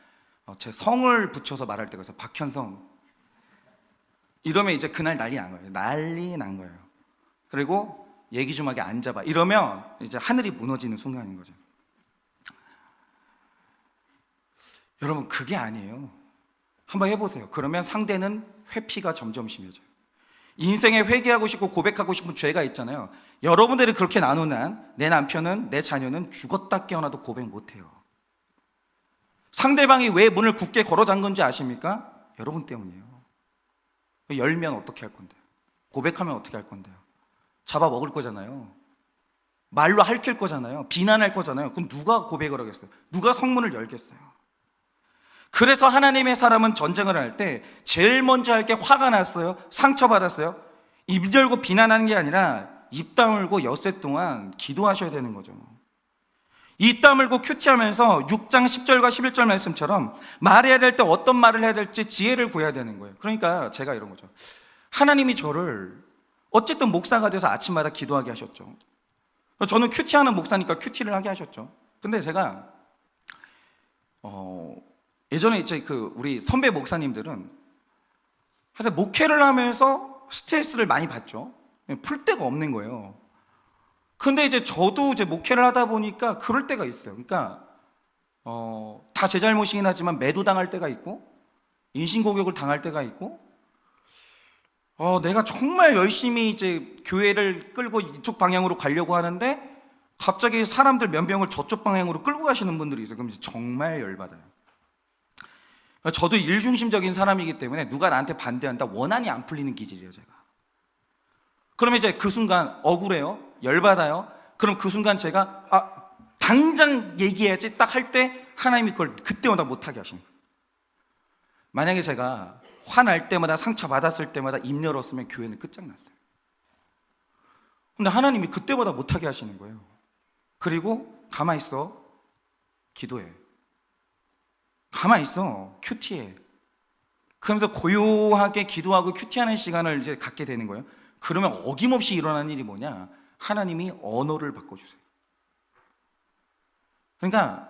제 성을 붙여서 말할 때가 있어요. 박현성. 이러면 이제 그날 난리 난 거예요. 난리 난 거예요. 그리고 얘기 좀 하게 앉아봐. 이러면 이제 하늘이 무너지는 순간인 거죠. 여러분, 그게 아니에요. 한번 해보세요. 그러면 상대는 회피가 점점 심해져요. 인생에 회개하고 싶고 고백하고 싶은 죄가 있잖아요. 여러분들이 그렇게 나누는 내 남편은, 내 자녀는 죽었다 깨어나도 고백 못해요. 상대방이 왜 문을 굳게 걸어 잠근지 아십니까? 여러분 때문이에요. 열면 어떻게 할 건데요? 고백하면 어떻게 할 건데요? 잡아 먹을 거잖아요. 말로 핥힐 거잖아요. 비난할 거잖아요. 그럼 누가 고백을 하겠어요? 누가 성문을 열겠어요? 그래서 하나님의 사람은 전쟁을 할 때 제일 먼저 할 게 화가 났어요? 상처받았어요? 입 열고 비난하는 게 아니라 입 다물고 엿새 동안 기도하셔야 되는 거죠. 입 다물고 큐티하면서 6장 10절과 11절 말씀처럼 말해야 될 때 어떤 말을 해야 될지 지혜를 구해야 되는 거예요. 그러니까 제가 이런 거죠. 하나님이 저를 어쨌든 목사가 돼서 아침마다 기도하게 하셨죠. 저는 큐티하는 목사니까 큐티를 하게 하셨죠. 근데 제가 예전에 이제 우리 선배 목사님들은 하여튼 목회를 하면서 스트레스를 많이 받죠. 풀 데가 없는 거예요. 근데 이제 저도 이제 목회를 하다 보니까 그럴 때가 있어요. 그러니까 다 제 잘못이긴 하지만 매도당할 때가 있고 인신공격을 당할 때가 있고 내가 정말 열심히 이제 교회를 끌고 이쪽 방향으로 가려고 하는데 갑자기 사람들 몇 명을 저쪽 방향으로 끌고 가시는 분들이 있어요. 그럼 이제 정말 열받아요. 저도 일중심적인 사람이기 때문에 누가 나한테 반대한다 원한이 안 풀리는 기질이에요, 제가. 그러면 이제 그 순간 억울해요, 열받아요. 그럼 그 순간 제가 당장 얘기해야지 딱 할 때 하나님이 그걸 그때마다 못하게 하시는 거예요. 만약에 제가 화날 때마다 상처받았을 때마다 입 열었으면 교회는 끝장났어요. 근데 하나님이 그때마다 못하게 하시는 거예요. 그리고 가만히 있어, 기도해. 가만히 있어, 큐티해. 그러면서 고요하게 기도하고 큐티하는 시간을 이제 갖게 되는 거예요. 그러면 어김없이 일어나는 일이 뭐냐? 하나님이 언어를 바꿔주세요. 그러니까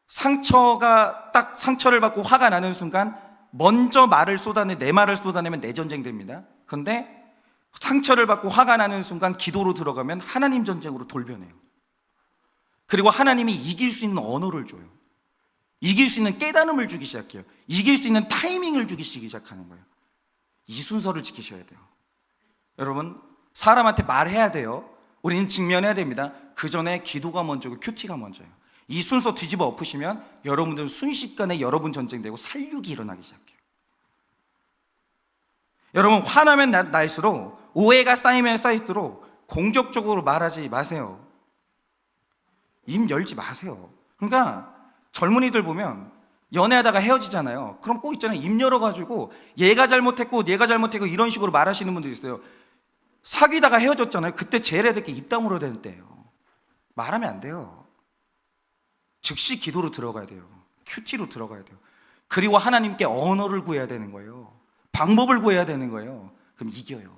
상처를 받고 화가 나는 순간 먼저 내 말을 쏟아내면 내 전쟁 됩니다. 그런데 상처를 받고 화가 나는 순간 기도로 들어가면 하나님 전쟁으로 돌변해요. 그리고 하나님이 이길 수 있는 언어를 줘요. 이길 수 있는 깨달음을 주기 시작해요. 이길 수 있는 타이밍을 주기 시작하는 거예요. 이 순서를 지키셔야 돼요. 여러분, 사람한테 말해야 돼요. 우리는 직면해야 됩니다. 그 전에 기도가 먼저고 큐티가 먼저예요. 이 순서 뒤집어 엎으시면 여러분들은 순식간에 여러분 전쟁되고 살육이 일어나기 시작해요. 여러분, 화나면 날수록 오해가 쌓이면 쌓일수록 공격적으로 말하지 마세요. 입 열지 마세요. 그러니까 젊은이들 보면 연애하다가 헤어지잖아요. 그럼 꼭 있잖아요, 입 열어가지고 얘가 잘못했고 이런 식으로 말하시는 분들이 있어요. 사귀다가 헤어졌잖아요. 그때 제일 해야 될 게 입 다물어야 되는 때예요. 말하면 안 돼요. 즉시 기도로 들어가야 돼요. 큐티로 들어가야 돼요. 그리고 하나님께 언어를 구해야 되는 거예요. 방법을 구해야 되는 거예요. 그럼 이겨요.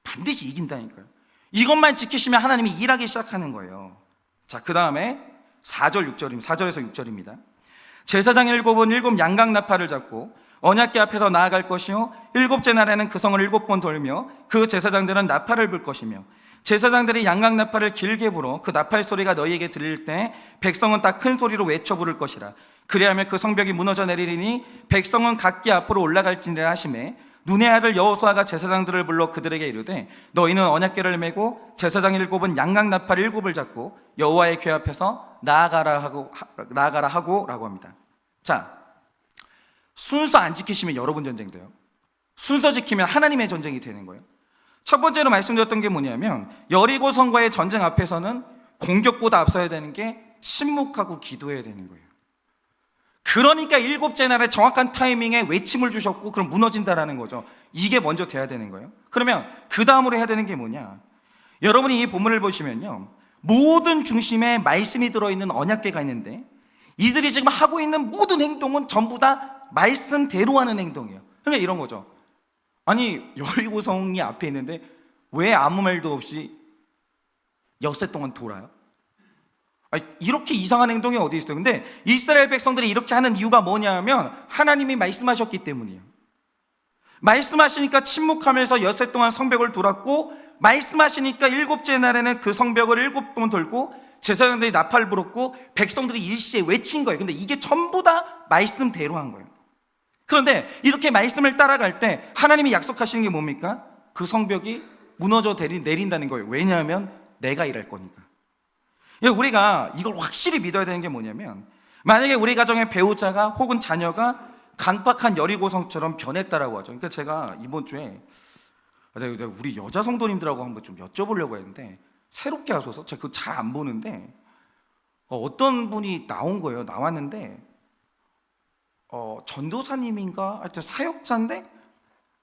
반드시 이긴다니까요. 이것만 지키시면 하나님이 일하기 시작하는 거예요. 자, 그 다음에 4절에서 6절입니다. 제사장 7은 7 양각 나팔을 잡고 언약궤 앞에서 나아갈 것이요, 7째 날에는 그 성을 7번 돌며 그 제사장들은 나팔을 불 것이며, 제사장들이 양각 나팔을 길게 불어 그 나팔 소리가 너희에게 들릴 때 백성은 다 큰 소리로 외쳐 부를 것이라. 그리하면 그 성벽이 무너져 내리리니 백성은 각기 앞으로 올라갈지니라 하시매, 눈의 아들 여호수아가 제사장들을 불러 그들에게 이르되 너희는 언약궤를 메고 제사장 7은 양각 나팔 7을 잡고 여호와의 궤 앞에서 나아가라 하고 라고 합니다. 자, 순서 안 지키시면 여러분 전쟁 돼요. 순서 지키면 하나님의 전쟁이 되는 거예요. 첫 번째로 말씀드렸던 게 뭐냐면 여리고 성과의 전쟁 앞에서는 공격보다 앞서야 되는 게 침묵하고 기도해야 되는 거예요. 그러니까 7째 날에 정확한 타이밍에 외침을 주셨고 그럼 무너진다라는 거죠. 이게 먼저 돼야 되는 거예요. 그러면 그 다음으로 해야 되는 게 뭐냐? 여러분이 이 본문을 보시면요, 모든 중심에 말씀이 들어있는 언약궤가 있는데 이들이 지금 하고 있는 모든 행동은 전부 다 말씀대로 하는 행동이에요. 그러니까 이런 거죠. 아니, 여리고성이 앞에 있는데 왜 아무 말도 없이 엿새 동안 돌아요? 아니, 이렇게 이상한 행동이 어디 있어요? 근데 이스라엘 백성들이 이렇게 하는 이유가 뭐냐면 하나님이 말씀하셨기 때문이에요. 말씀하시니까 침묵하면서 엿새 동안 성벽을 돌았고, 말씀하시니까 7째 날에는 그 성벽을 7번 돌고 제사장들이 나팔을 불었고 백성들이 일시에 외친 거예요. 근데 이게 전부 다 말씀대로 한 거예요. 그런데 이렇게 말씀을 따라갈 때 하나님이 약속하시는 게 뭡니까? 그 성벽이 무너져 내린다는 거예요. 왜냐하면 내가 일할 거니까. 우리가 이걸 확실히 믿어야 되는 게 뭐냐면 만약에 우리 가정의 배우자가 혹은 자녀가 강박한 여리고성처럼 변했다라고 하죠. 그러니까 제가 이번 주에 내가 우리 여자 성도님들하고 한번 좀 여쭤보려고 했는데, 새롭게 하소서, 제가 그거 잘 안 보는데 어떤 분이 나온 거예요. 나왔는데 전도사님인가 하여튼 사역자인데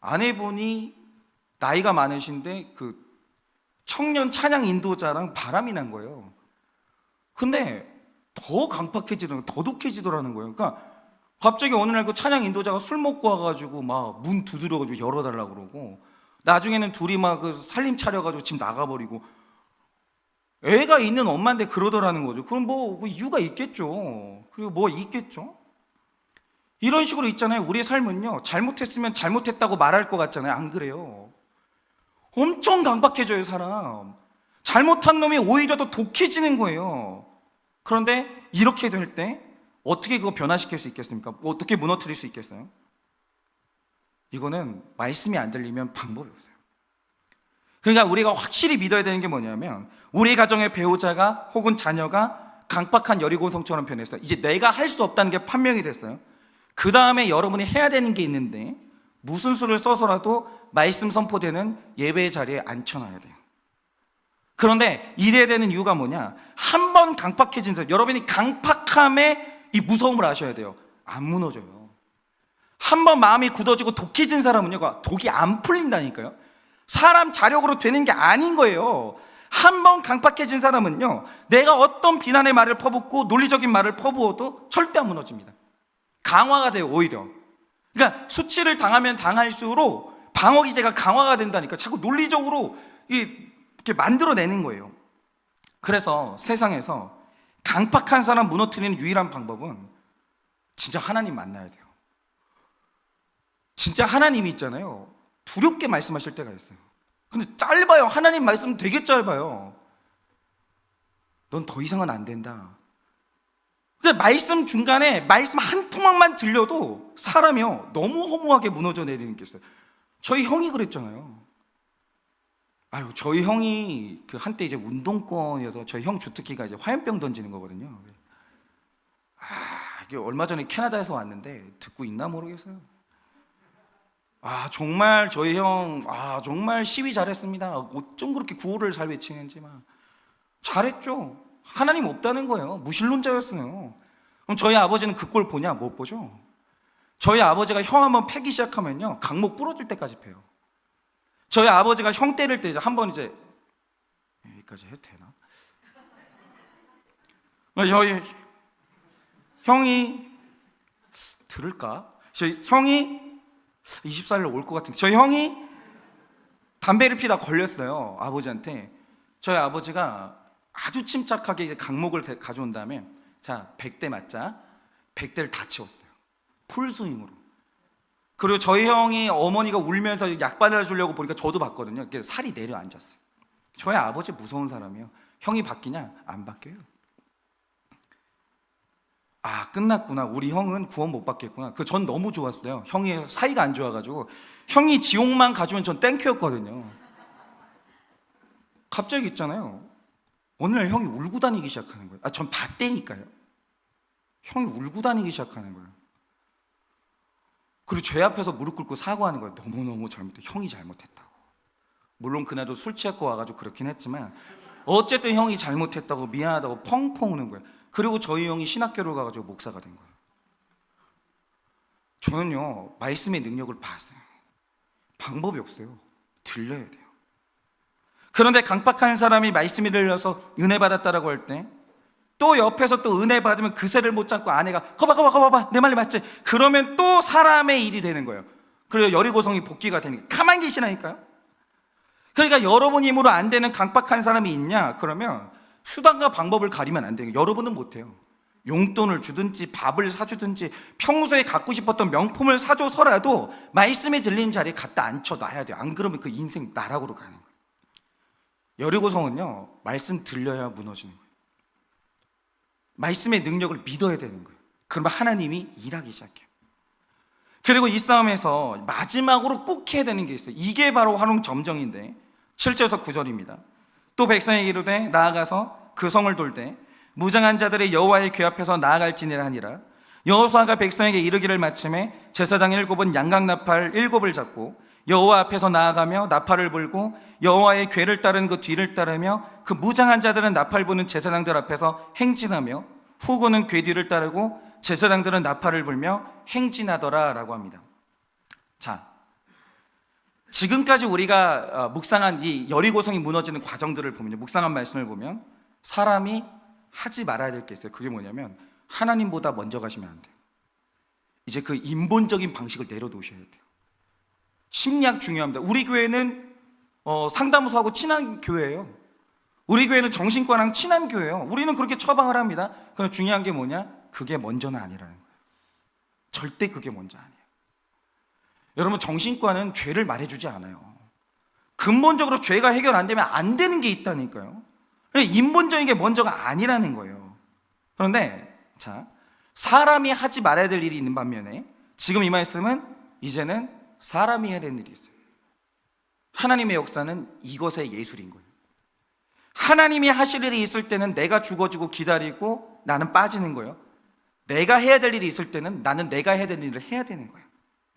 아내분이 나이가 많으신데 그 청년 찬양 인도자랑 바람이 난 거예요. 근데 더 강팍해지더라고요. 더 독해지더라는 거예요. 그러니까 갑자기 어느 날 그 찬양 인도자가 술 먹고 와가지고 막 문 두드려가지고 열어달라고 그러고, 나중에는 둘이 막 그 살림 차려가지고 집 나가버리고, 애가 있는 엄마인데 그러더라는 거죠. 그럼 뭐 이유가 있겠죠. 그리고 뭐 있겠죠. 이런 식으로 있잖아요. 우리의 삶은요, 잘못했으면 잘못했다고 말할 것 같잖아요. 안 그래요? 엄청 강박해져요, 사람. 잘못한 놈이 오히려 더 독해지는 거예요. 그런데 이렇게 될 때 어떻게 그거 변화시킬 수 있겠습니까? 어떻게 무너뜨릴 수 있겠어요? 이거는 말씀이 안 들리면 방법이 없어요. 그러니까 우리가 확실히 믿어야 되는 게 뭐냐면, 우리 가정의 배우자가 혹은 자녀가 강박한 여리고성처럼 변했어요. 이제 내가 할 수 없다는 게 판명이 됐어요. 그 다음에 여러분이 해야 되는 게 있는데, 무슨 수를 써서라도 말씀 선포되는 예배의 자리에 앉혀놔야 돼요. 그런데 이래야 되는 이유가 뭐냐? 한 번 강박해진 사람, 여러분이 강박함의 이 무서움을 아셔야 돼요. 안 무너져요. 한 번 마음이 굳어지고 독해진 사람은요, 독이 안 풀린다니까요. 사람 자력으로 되는 게 아닌 거예요. 한 번 강박해진 사람은요, 내가 어떤 비난의 말을 퍼붓고 논리적인 말을 퍼부어도 절대 안 무너집니다. 강화가 돼요, 오히려. 그러니까 수치를 당하면 당할수록 방어 기제가 강화가 된다니까. 자꾸 논리적으로 이렇게 만들어내는 거예요. 그래서 세상에서 강박한 사람 무너뜨리는 유일한 방법은 진짜 하나님 만나야 돼요. 진짜 하나님이 있잖아요, 두렵게 말씀하실 때가 있어요. 근데 짧아요. 하나님 말씀 되게 짧아요. 넌 더 이상은 안 된다. 근데 말씀 중간에 말씀 한 토막만 들려도 사람이요, 너무 허무하게 무너져 내리는 게 있어요. 저희 형이 그랬잖아요. 저희 형이 그 한때 이제 운동권이어서 저희 형 주특기가 이제 화염병 던지는 거거든요. 이게 얼마 전에 캐나다에서 왔는데 듣고 있나 모르겠어요. 정말 저희 형 정말 시위 잘했습니다. 어쩜 그렇게 구호를 잘 외치는지. 막 잘했죠. 하나님 없다는 거예요. 무신론자였어요. 그럼 저희 아버지는 그 꼴 보냐? 못 보죠. 저희 아버지가 형 한번 패기 시작하면요, 강목 부러질 때까지 패요. 저희 아버지가 형 때릴 때 한번 이제 여기까지 해도 되나? 저희 형이 들을까? 저희 형이 24일로 올 것 같은데, 저희 형이 담배를 피다 걸렸어요, 아버지한테. 저희 아버지가 아주 침착하게 이제 강목을 가져온 다음에, 자, 100대 맞자. 100대를 다 채웠어요, 풀스윙으로. 그리고 저희 형이 어머니가 울면서 약 발라주려고 보니까 저도 봤거든요. 살이 내려앉았어요. 저희 아버지 무서운 사람이에요. 형이 바뀌냐? 안 바뀌어요. 끝났구나. 우리 형은 구원 못 받겠구나. 전 너무 좋았어요. 형이 사이가 안 좋아가지고 형이 지옥만 가주면 전 땡큐였거든요. 갑자기 있잖아요, 어느 날 형이 울고 다니기 시작하는 거예요. 전 봤다니까요. 형이 울고 다니기 시작하는 거예요. 그리고 제 앞에서 무릎 꿇고 사과하는 거예요. 너무너무 잘못해. 형이 잘못했다고. 물론 그날도 술 취하고 와가지고 그렇긴 했지만 어쨌든 형이 잘못했다고 미안하다고 펑펑 우는 거예요. 그리고 저희 형이 신학교를 가가지고 목사가 된 거예요. 저는요, 말씀의 능력을 봤어요. 방법이 없어요. 들려야 돼요. 그런데 강박한 사람이 말씀이 들려서 은혜 받았다라고 할 때, 또 옆에서 또 은혜 받으면 그새를 못 잡고 아내가 거봐 내 말이 맞지? 그러면 또 사람의 일이 되는 거예요. 그리고 여리고성이 복귀가 되니까 가만히 계시라니까요. 그러니까 여러분 힘으로 안 되는 강박한 사람이 있냐? 그러면 수단과 방법을 가리면 안 돼요. 여러분은 못해요. 용돈을 주든지 밥을 사주든지 평소에 갖고 싶었던 명품을 사줘서라도 말씀이 들리는 자리에 갖다 앉혀놔야 돼요. 안 그러면 그 인생 나락으로 가는 거예요. 여리고성은요, 말씀 들려야 무너지는 거예요. 말씀의 능력을 믿어야 되는 거예요. 그러면 하나님이 일하기 시작해요. 그리고 이 싸움에서 마지막으로 꼭 해야 되는 게 있어요. 이게 바로 화롱 점정인데 7절에서 9절입니다. 또 백성에게 이르되 나아가서 그 성을 돌되 무장한 자들이 여호와의 궤 앞에서 나아갈지니라 하니라. 여호수아가 백성에게 이르기를 마침에 제사장 7은 양각 나팔 7을 잡고 여호와 앞에서 나아가며 나팔을 불고 여호와의 궤를 따르는 그 뒤를 따르며 그 무장한 자들은 나팔 부는 제사장들 앞에서 행진하며 후군은 궤 뒤를 따르고 제사장들은 나팔을 불며 행진하더라 라고 합니다. 자, 지금까지 우리가 묵상한 이 여리고성이 무너지는 과정들을 보면요, 묵상한 말씀을 보면 사람이 하지 말아야 될 게 있어요. 그게 뭐냐면 하나님보다 먼저 가시면 안 돼요. 이제 그 인본적인 방식을 내려놓으셔야 돼요. 심리학 중요합니다. 우리 교회는 상담소하고 친한 교회예요. 우리 교회는 정신과랑 친한 교회예요. 우리는 그렇게 처방을 합니다. 그런데 중요한 게 뭐냐? 그게 먼저는 아니라는 거예요. 절대 그게 먼저 아니에요. 여러분, 정신과는 죄를 말해주지 않아요. 근본적으로 죄가 해결 안 되면 안 되는 게 있다니까요. 인본적인 게 먼저가 아니라는 거예요. 그런데 자, 사람이 하지 말아야 될 일이 있는 반면에 지금 이 말씀은 이제는 사람이 해야 되는 일이 있어요. 하나님의 역사는 이것의 예술인 거예요. 하나님이 하실 일이 있을 때는 내가 죽어지고 기다리고 나는 빠지는 거예요. 내가 해야 될 일이 있을 때는 나는 내가 해야 될 일을 해야 되는 거예요.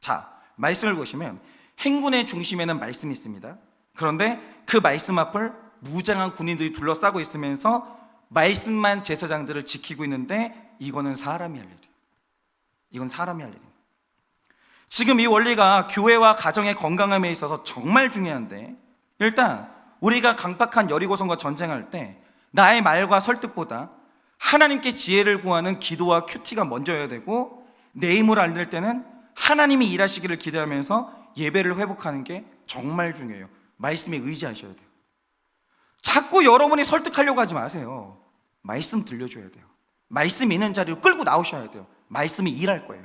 자, 말씀을 보시면 행군의 중심에는 말씀이 있습니다. 그런데 그 말씀 앞을 무장한 군인들이 둘러싸고 있으면서 말씀만 제사장들을 지키고 있는데 이거는 사람이 할 일이에요. 이건 사람이 할 일이에요. 지금 이 원리가 교회와 가정의 건강함에 있어서 정말 중요한데, 일단 우리가 강박한 여리고성과 전쟁할 때 나의 말과 설득보다 하나님께 지혜를 구하는 기도와 큐티가 먼저여야 되고, 내 힘을 알릴 때는 하나님이 일하시기를 기대하면서 예배를 회복하는 게 정말 중요해요. 말씀에 의지하셔야 돼요. 자꾸 여러분이 설득하려고 하지 마세요. 말씀 들려줘야 돼요. 말씀 있는 자리로 끌고 나오셔야 돼요. 말씀이 일할 거예요.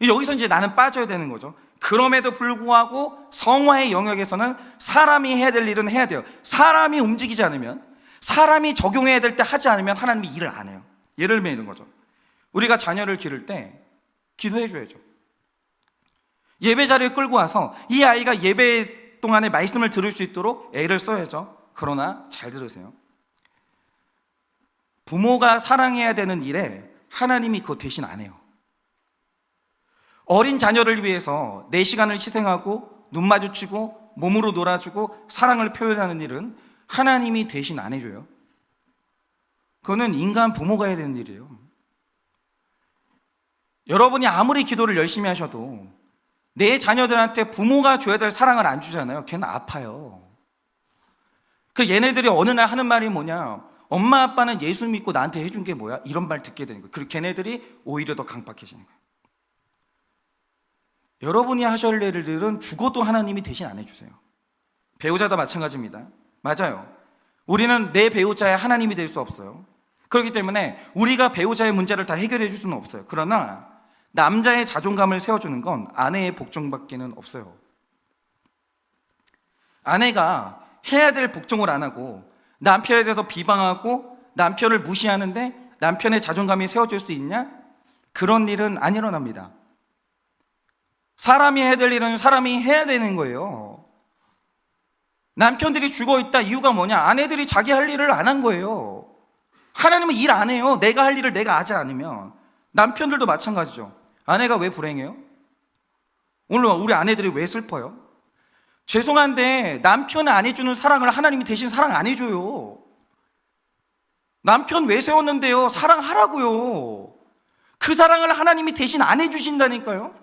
여기서 이제 나는 빠져야 되는 거죠. 그럼에도 불구하고 성화의 영역에서는 사람이 해야 될 일은 해야 돼요. 사람이 움직이지 않으면, 사람이 적용해야 될 때 하지 않으면 하나님이 일을 안 해요. 예를 들면 이런 거죠. 우리가 자녀를 기를 때 기도해 줘야죠. 예배 자리에 끌고 와서 이 아이가 예배 동안에 말씀을 들을 수 있도록 애를 써야죠. 그러나 잘 들으세요. 부모가 사랑해야 되는 일에 하나님이 그거 대신 안 해요. 어린 자녀를 위해서 내 시간을 희생하고 눈 마주치고 몸으로 놀아주고 사랑을 표현하는 일은 하나님이 대신 안 해줘요. 그거는 인간 부모가 해야 되는 일이에요. 여러분이 아무리 기도를 열심히 하셔도 내 자녀들한테 부모가 줘야 될 사랑을 안 주잖아요. 걔는 아파요. 그 얘네들이 어느 날 하는 말이 뭐냐, 엄마 아빠는 예수 믿고 나한테 해준 게 뭐야? 이런 말 듣게 되는 거예요. 그리고 걔네들이 오히려 더 강박해지는 거예요. 여러분이 하셔야 할 일들은 죽어도 하나님이 대신 안 해주세요. 배우자도 마찬가지입니다. 맞아요. 우리는 내 배우자의 하나님이 될 수 없어요. 그렇기 때문에 우리가 배우자의 문제를 다 해결해 줄 수는 없어요. 그러나 남자의 자존감을 세워주는 건 아내의 복종밖에는 없어요. 아내가 해야 될 복종을 안 하고 남편에 대해서 비방하고 남편을 무시하는데 남편의 자존감이 세워질 수 있냐? 그런 일은 안 일어납니다. 사람이 해야 될 일은 사람이 해야 되는 거예요. 남편들이 죽어 있다 이유가 뭐냐? 아내들이 자기 할 일을 안 한 거예요. 하나님은 일 안 해요. 내가 할 일을 내가 하지 않으면. 남편들도 마찬가지죠. 아내가 왜 불행해요? 오늘 우리 아내들이 왜 슬퍼요? 죄송한데 남편이 안 해주는 사랑을 하나님이 대신 사랑 안 해줘요. 남편 왜 세웠는데요? 사랑하라고요. 그 사랑을 하나님이 대신 안 해주신다니까요.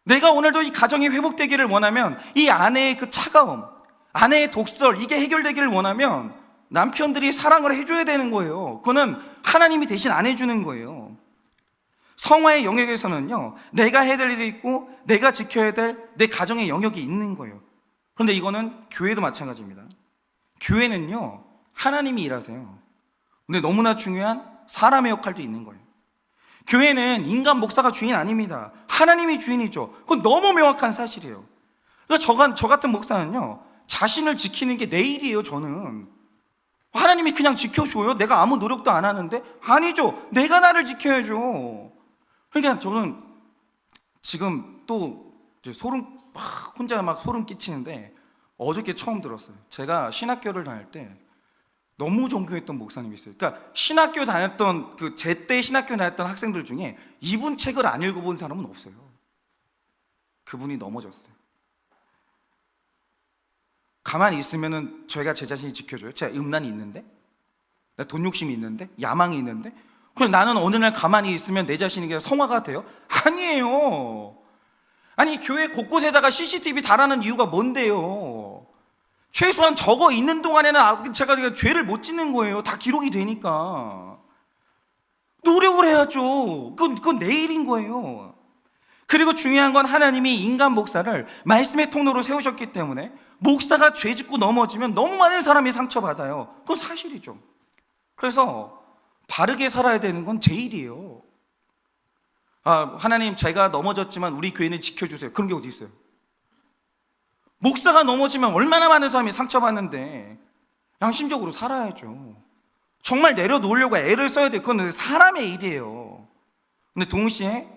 내가 오늘도 이 가정이 회복되기를 원하면 이 아내의 그 차가움, 아내의 독설, 이게 해결되기를 원하면 남편들이 사랑을 해줘야 되는 거예요. 그거는 하나님이 대신 안 해주는 거예요. 성화의 영역에서는요, 내가 해야 될 일이 있고 내가 지켜야 될 내 가정의 영역이 있는 거예요. 그런데 이거는 교회도 마찬가지입니다. 교회는요, 하나님이 일하세요. 근데 너무나 중요한 사람의 역할도 있는 거예요. 교회는 인간 목사가 주인 아닙니다. 하나님이 주인이죠. 그건 너무 명확한 사실이에요. 그러니까 저 같은 목사는요, 자신을 지키는 게 내 일이에요. 저는 하나님이 그냥 지켜줘요? 내가 아무 노력도 안 하는데? 아니죠. 내가 나를 지켜야죠. 그러니까 저는 지금 또 혼자 막 소름 끼치는데, 어저께 처음 들었어요. 제가 신학교를 다닐 때 너무 존경했던 목사님이 있어요. 그러니까 신학교 다녔던 그 제때 신학교 다녔던 학생들 중에 이분 책을 안 읽어본 사람은 없어요. 그분이 넘어졌어요. 가만히 있으면은 저희가 제 자신이 지켜줘요? 제가 음란이 있는데? 나 돈 욕심이 있는데? 야망이 있는데? 그럼 나는 어느 날 가만히 있으면 내 자신이 그냥 성화가 돼요? 아니에요. 아니 교회 곳곳에다가 CCTV 달아는 이유가 뭔데요? 최소한 적어 있는 동안에는 제가 죄를 못 짓는 거예요. 다 기록이 되니까 노력을 해야죠. 그건 내 일인 거예요. 그리고 중요한 건 하나님이 인간 목사를 말씀의 통로로 세우셨기 때문에 목사가 죄 짓고 넘어지면 너무 많은 사람이 상처받아요. 그건 사실이죠. 그래서 바르게 살아야 되는 건 제 일이에요. 하나님 제가 넘어졌지만 우리 교회는 지켜주세요. 그런 게 어디 있어요? 목사가 넘어지면 얼마나 많은 사람이 상처받는데 양심적으로 살아야죠. 정말 내려놓으려고 애를 써야 돼요. 그건 사람의 일이에요. 근데 동시에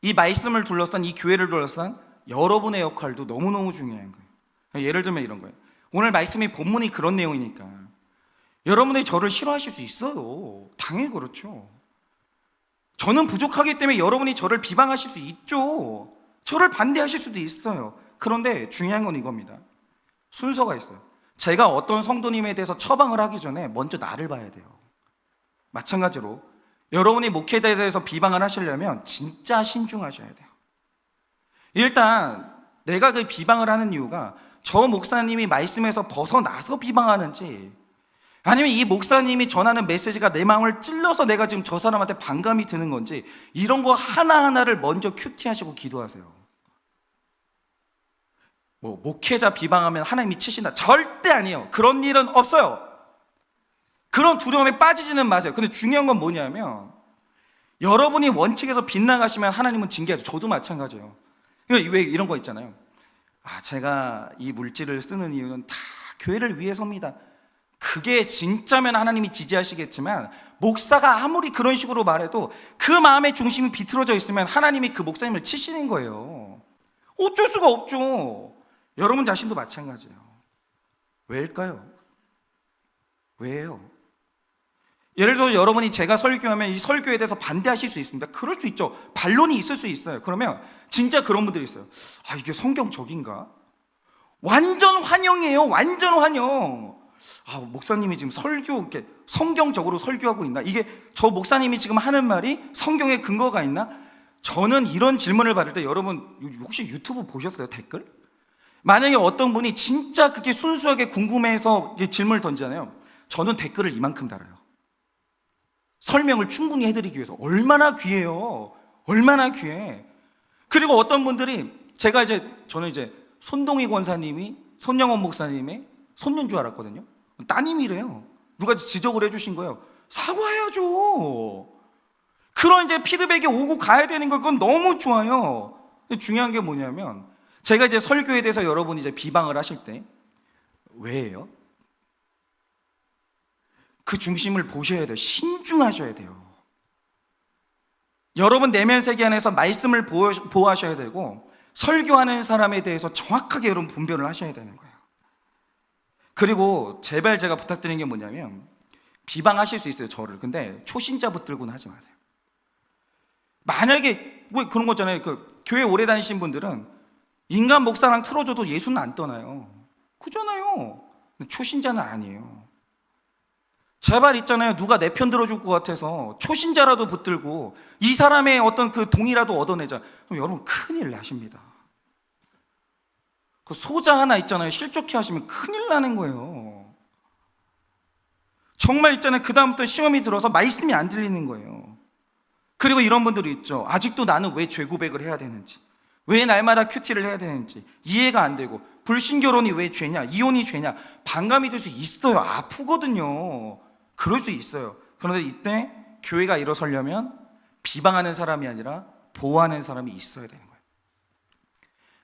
이 말씀을 둘러싼, 이 교회를 둘러싼 여러분의 역할도 너무너무 중요한 거예요. 예를 들면 이런 거예요. 오늘 말씀이 본문이 그런 내용이니까 여러분이 저를 싫어하실 수 있어요. 당연히 그렇죠. 저는 부족하기 때문에 여러분이 저를 비방하실 수 있죠. 저를 반대하실 수도 있어요. 그런데 중요한 건 이겁니다. 순서가 있어요. 제가 어떤 성도님에 대해서 처방을 하기 전에 먼저 나를 봐야 돼요. 마찬가지로 여러분이 목회자에 대해서 비방을 하시려면 진짜 신중하셔야 돼요. 일단 내가 그 비방을 하는 이유가 저 목사님이 말씀에서 벗어나서 비방하는지, 아니면 이 목사님이 전하는 메시지가 내 마음을 찔러서 내가 지금 저 사람한테 반감이 드는 건지, 이런 거 하나하나를 먼저 큐티하시고 기도하세요. 목회자 비방하면 하나님이 치신다, 절대 아니에요. 그런 일은 없어요. 그런 두려움에 빠지지는 마세요. 근데 중요한 건 뭐냐면 여러분이 원칙에서 빗나가시면 하나님은 징계하죠. 저도 마찬가지예요. 왜 이런 거 있잖아요. 제가 이 물질을 쓰는 이유는 다 교회를 위해서입니다. 그게 진짜면 하나님이 지지하시겠지만, 목사가 아무리 그런 식으로 말해도 그 마음의 중심이 비틀어져 있으면 하나님이 그 목사님을 치시는 거예요. 어쩔 수가 없죠. 여러분 자신도 마찬가지예요. 왜일까요? 왜요? 예를 들어 여러분이 제가 설교하면 이 설교에 대해서 반대하실 수 있습니다. 그럴 수 있죠. 반론이 있을 수 있어요. 그러면 진짜 그런 분들이 있어요. 이게 성경적인가? 완전 환영이에요. 완전 환영. 목사님이 지금 이렇게 성경적으로 설교하고 있나? 이게 저 목사님이 지금 하는 말이 성경에 근거가 있나? 저는 이런 질문을 받을 때, 여러분 혹시 유튜브 보셨어요? 댓글? 만약에 어떤 분이 진짜 그렇게 순수하게 궁금해서 질문을 던지잖아요. 저는 댓글을 이만큼 달아요. 설명을 충분히 해드리기 위해서. 얼마나 귀해요. 얼마나 귀해. 그리고 어떤 분들이 저는 이제 손동희 권사님이 손영원 목사님의 손녀인 줄 알았거든요. 따님이래요. 누가 지적을 해주신 거예요. 사과해야죠. 그런 이제 피드백이 오고 가야 되는 거, 그건 너무 좋아요. 근데 중요한 게 뭐냐면, 제가 이제 설교에 대해서 여러분이 이제 비방을 하실 때 왜예요? 그 중심을 보셔야 돼요. 신중하셔야 돼요. 여러분 내면 세계 안에서 말씀을 보호하셔야 되고, 설교하는 사람에 대해서 정확하게 여러분 분별을 하셔야 되는 거예요. 그리고 제발 제가 부탁드리는 게 뭐냐면, 비방하실 수 있어요, 저를. 근데 초신자 붙들고는 하지 마세요. 만약에 뭐 그런 거잖아요. 교회 오래 다니신 분들은 인간 목사랑 틀어줘도 예수는 안 떠나요. 그잖아요. 근데 초신자는 아니에요. 제발 있잖아요. 누가 내 편 들어줄 것 같아서 초신자라도 붙들고 이 사람의 어떤 그 동의라도 얻어내자. 그럼 여러분 큰일 나십니다. 그 소자 하나 있잖아요. 실족해 하시면 큰일 나는 거예요. 정말 있잖아요. 그 다음부터 시험이 들어서 말씀이 안 들리는 거예요. 그리고 이런 분들이 있죠. 아직도 나는 왜 죄 고백을 해야 되는지, 왜 날마다 큐티를 해야 되는지 이해가 안 되고, 불신결혼이 왜 죄냐, 이혼이 죄냐, 반감이 들 수 있어요. 아프거든요. 그럴 수 있어요. 그런데 이때 교회가 일어서려면 비방하는 사람이 아니라 보호하는 사람이 있어야 되는 거예요.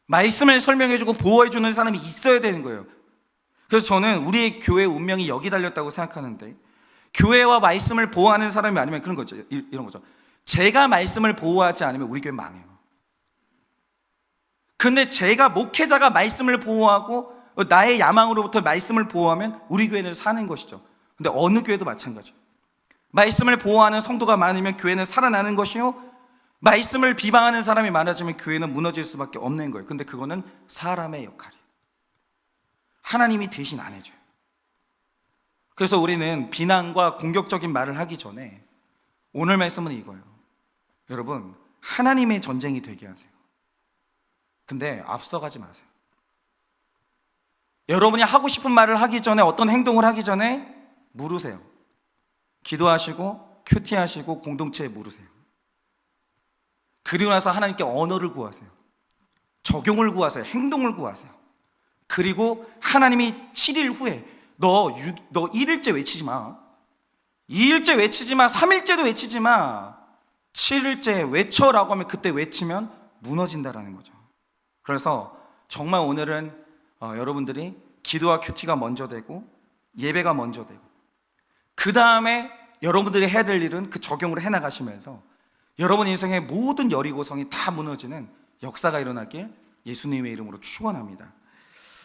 말씀을 설명해주고 보호해주는 사람이 있어야 되는 거예요. 그래서 저는 우리의 교회 운명이 여기 달렸다고 생각하는데, 교회와 말씀을 보호하는 사람이 아니면 그런 거죠. 이런 거죠. 제가 말씀을 보호하지 않으면 우리 교회 망해요. 근데 제가 목회자가 말씀을 보호하고 나의 야망으로부터 말씀을 보호하면 우리 교회는 사는 것이죠. 근데 어느 교회도 마찬가지예요. 말씀을 보호하는 성도가 많으면 교회는 살아나는 것이요, 말씀을 비방하는 사람이 많아지면 교회는 무너질 수밖에 없는 거예요. 근데 그거는 사람의 역할이에요. 하나님이 대신 안 해줘요. 그래서 우리는 비난과 공격적인 말을 하기 전에 오늘 말씀은 이거예요. 여러분, 하나님의 전쟁이 되게 하세요. 근데 앞서가지 마세요. 여러분이 하고 싶은 말을 하기 전에, 어떤 행동을 하기 전에 물으세요. 기도하시고 큐티하시고 공동체에 물으세요. 그리고 나서 하나님께 언어를 구하세요. 적용을 구하세요. 행동을 구하세요. 그리고 하나님이 7일 후에 너 1일째 외치지 마, 2일째 외치지 마, 3일째도 외치지 마, 7일째 외쳐라고 하면 그때 외치면 무너진다라는 거죠. 그래서 정말 오늘은 여러분들이 기도와 큐티가 먼저 되고 예배가 먼저 되고, 그 다음에 여러분들이 해야 될 일은 그 적용을 해나가시면서 여러분 인생의 모든 여리고성이 다 무너지는 역사가 일어나길 예수님의 이름으로 축원합니다.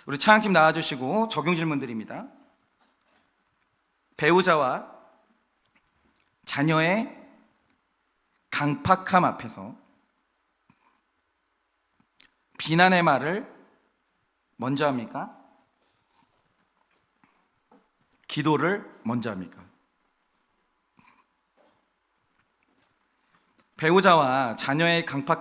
우리 찬양팀 나와주시고 적용 질문 드립니다. 배우자와 자녀의 강팍함 앞에서 비난의 말을 먼저 합니까? 기도를 먼저 합니까? 배우자와 자녀의 강팍함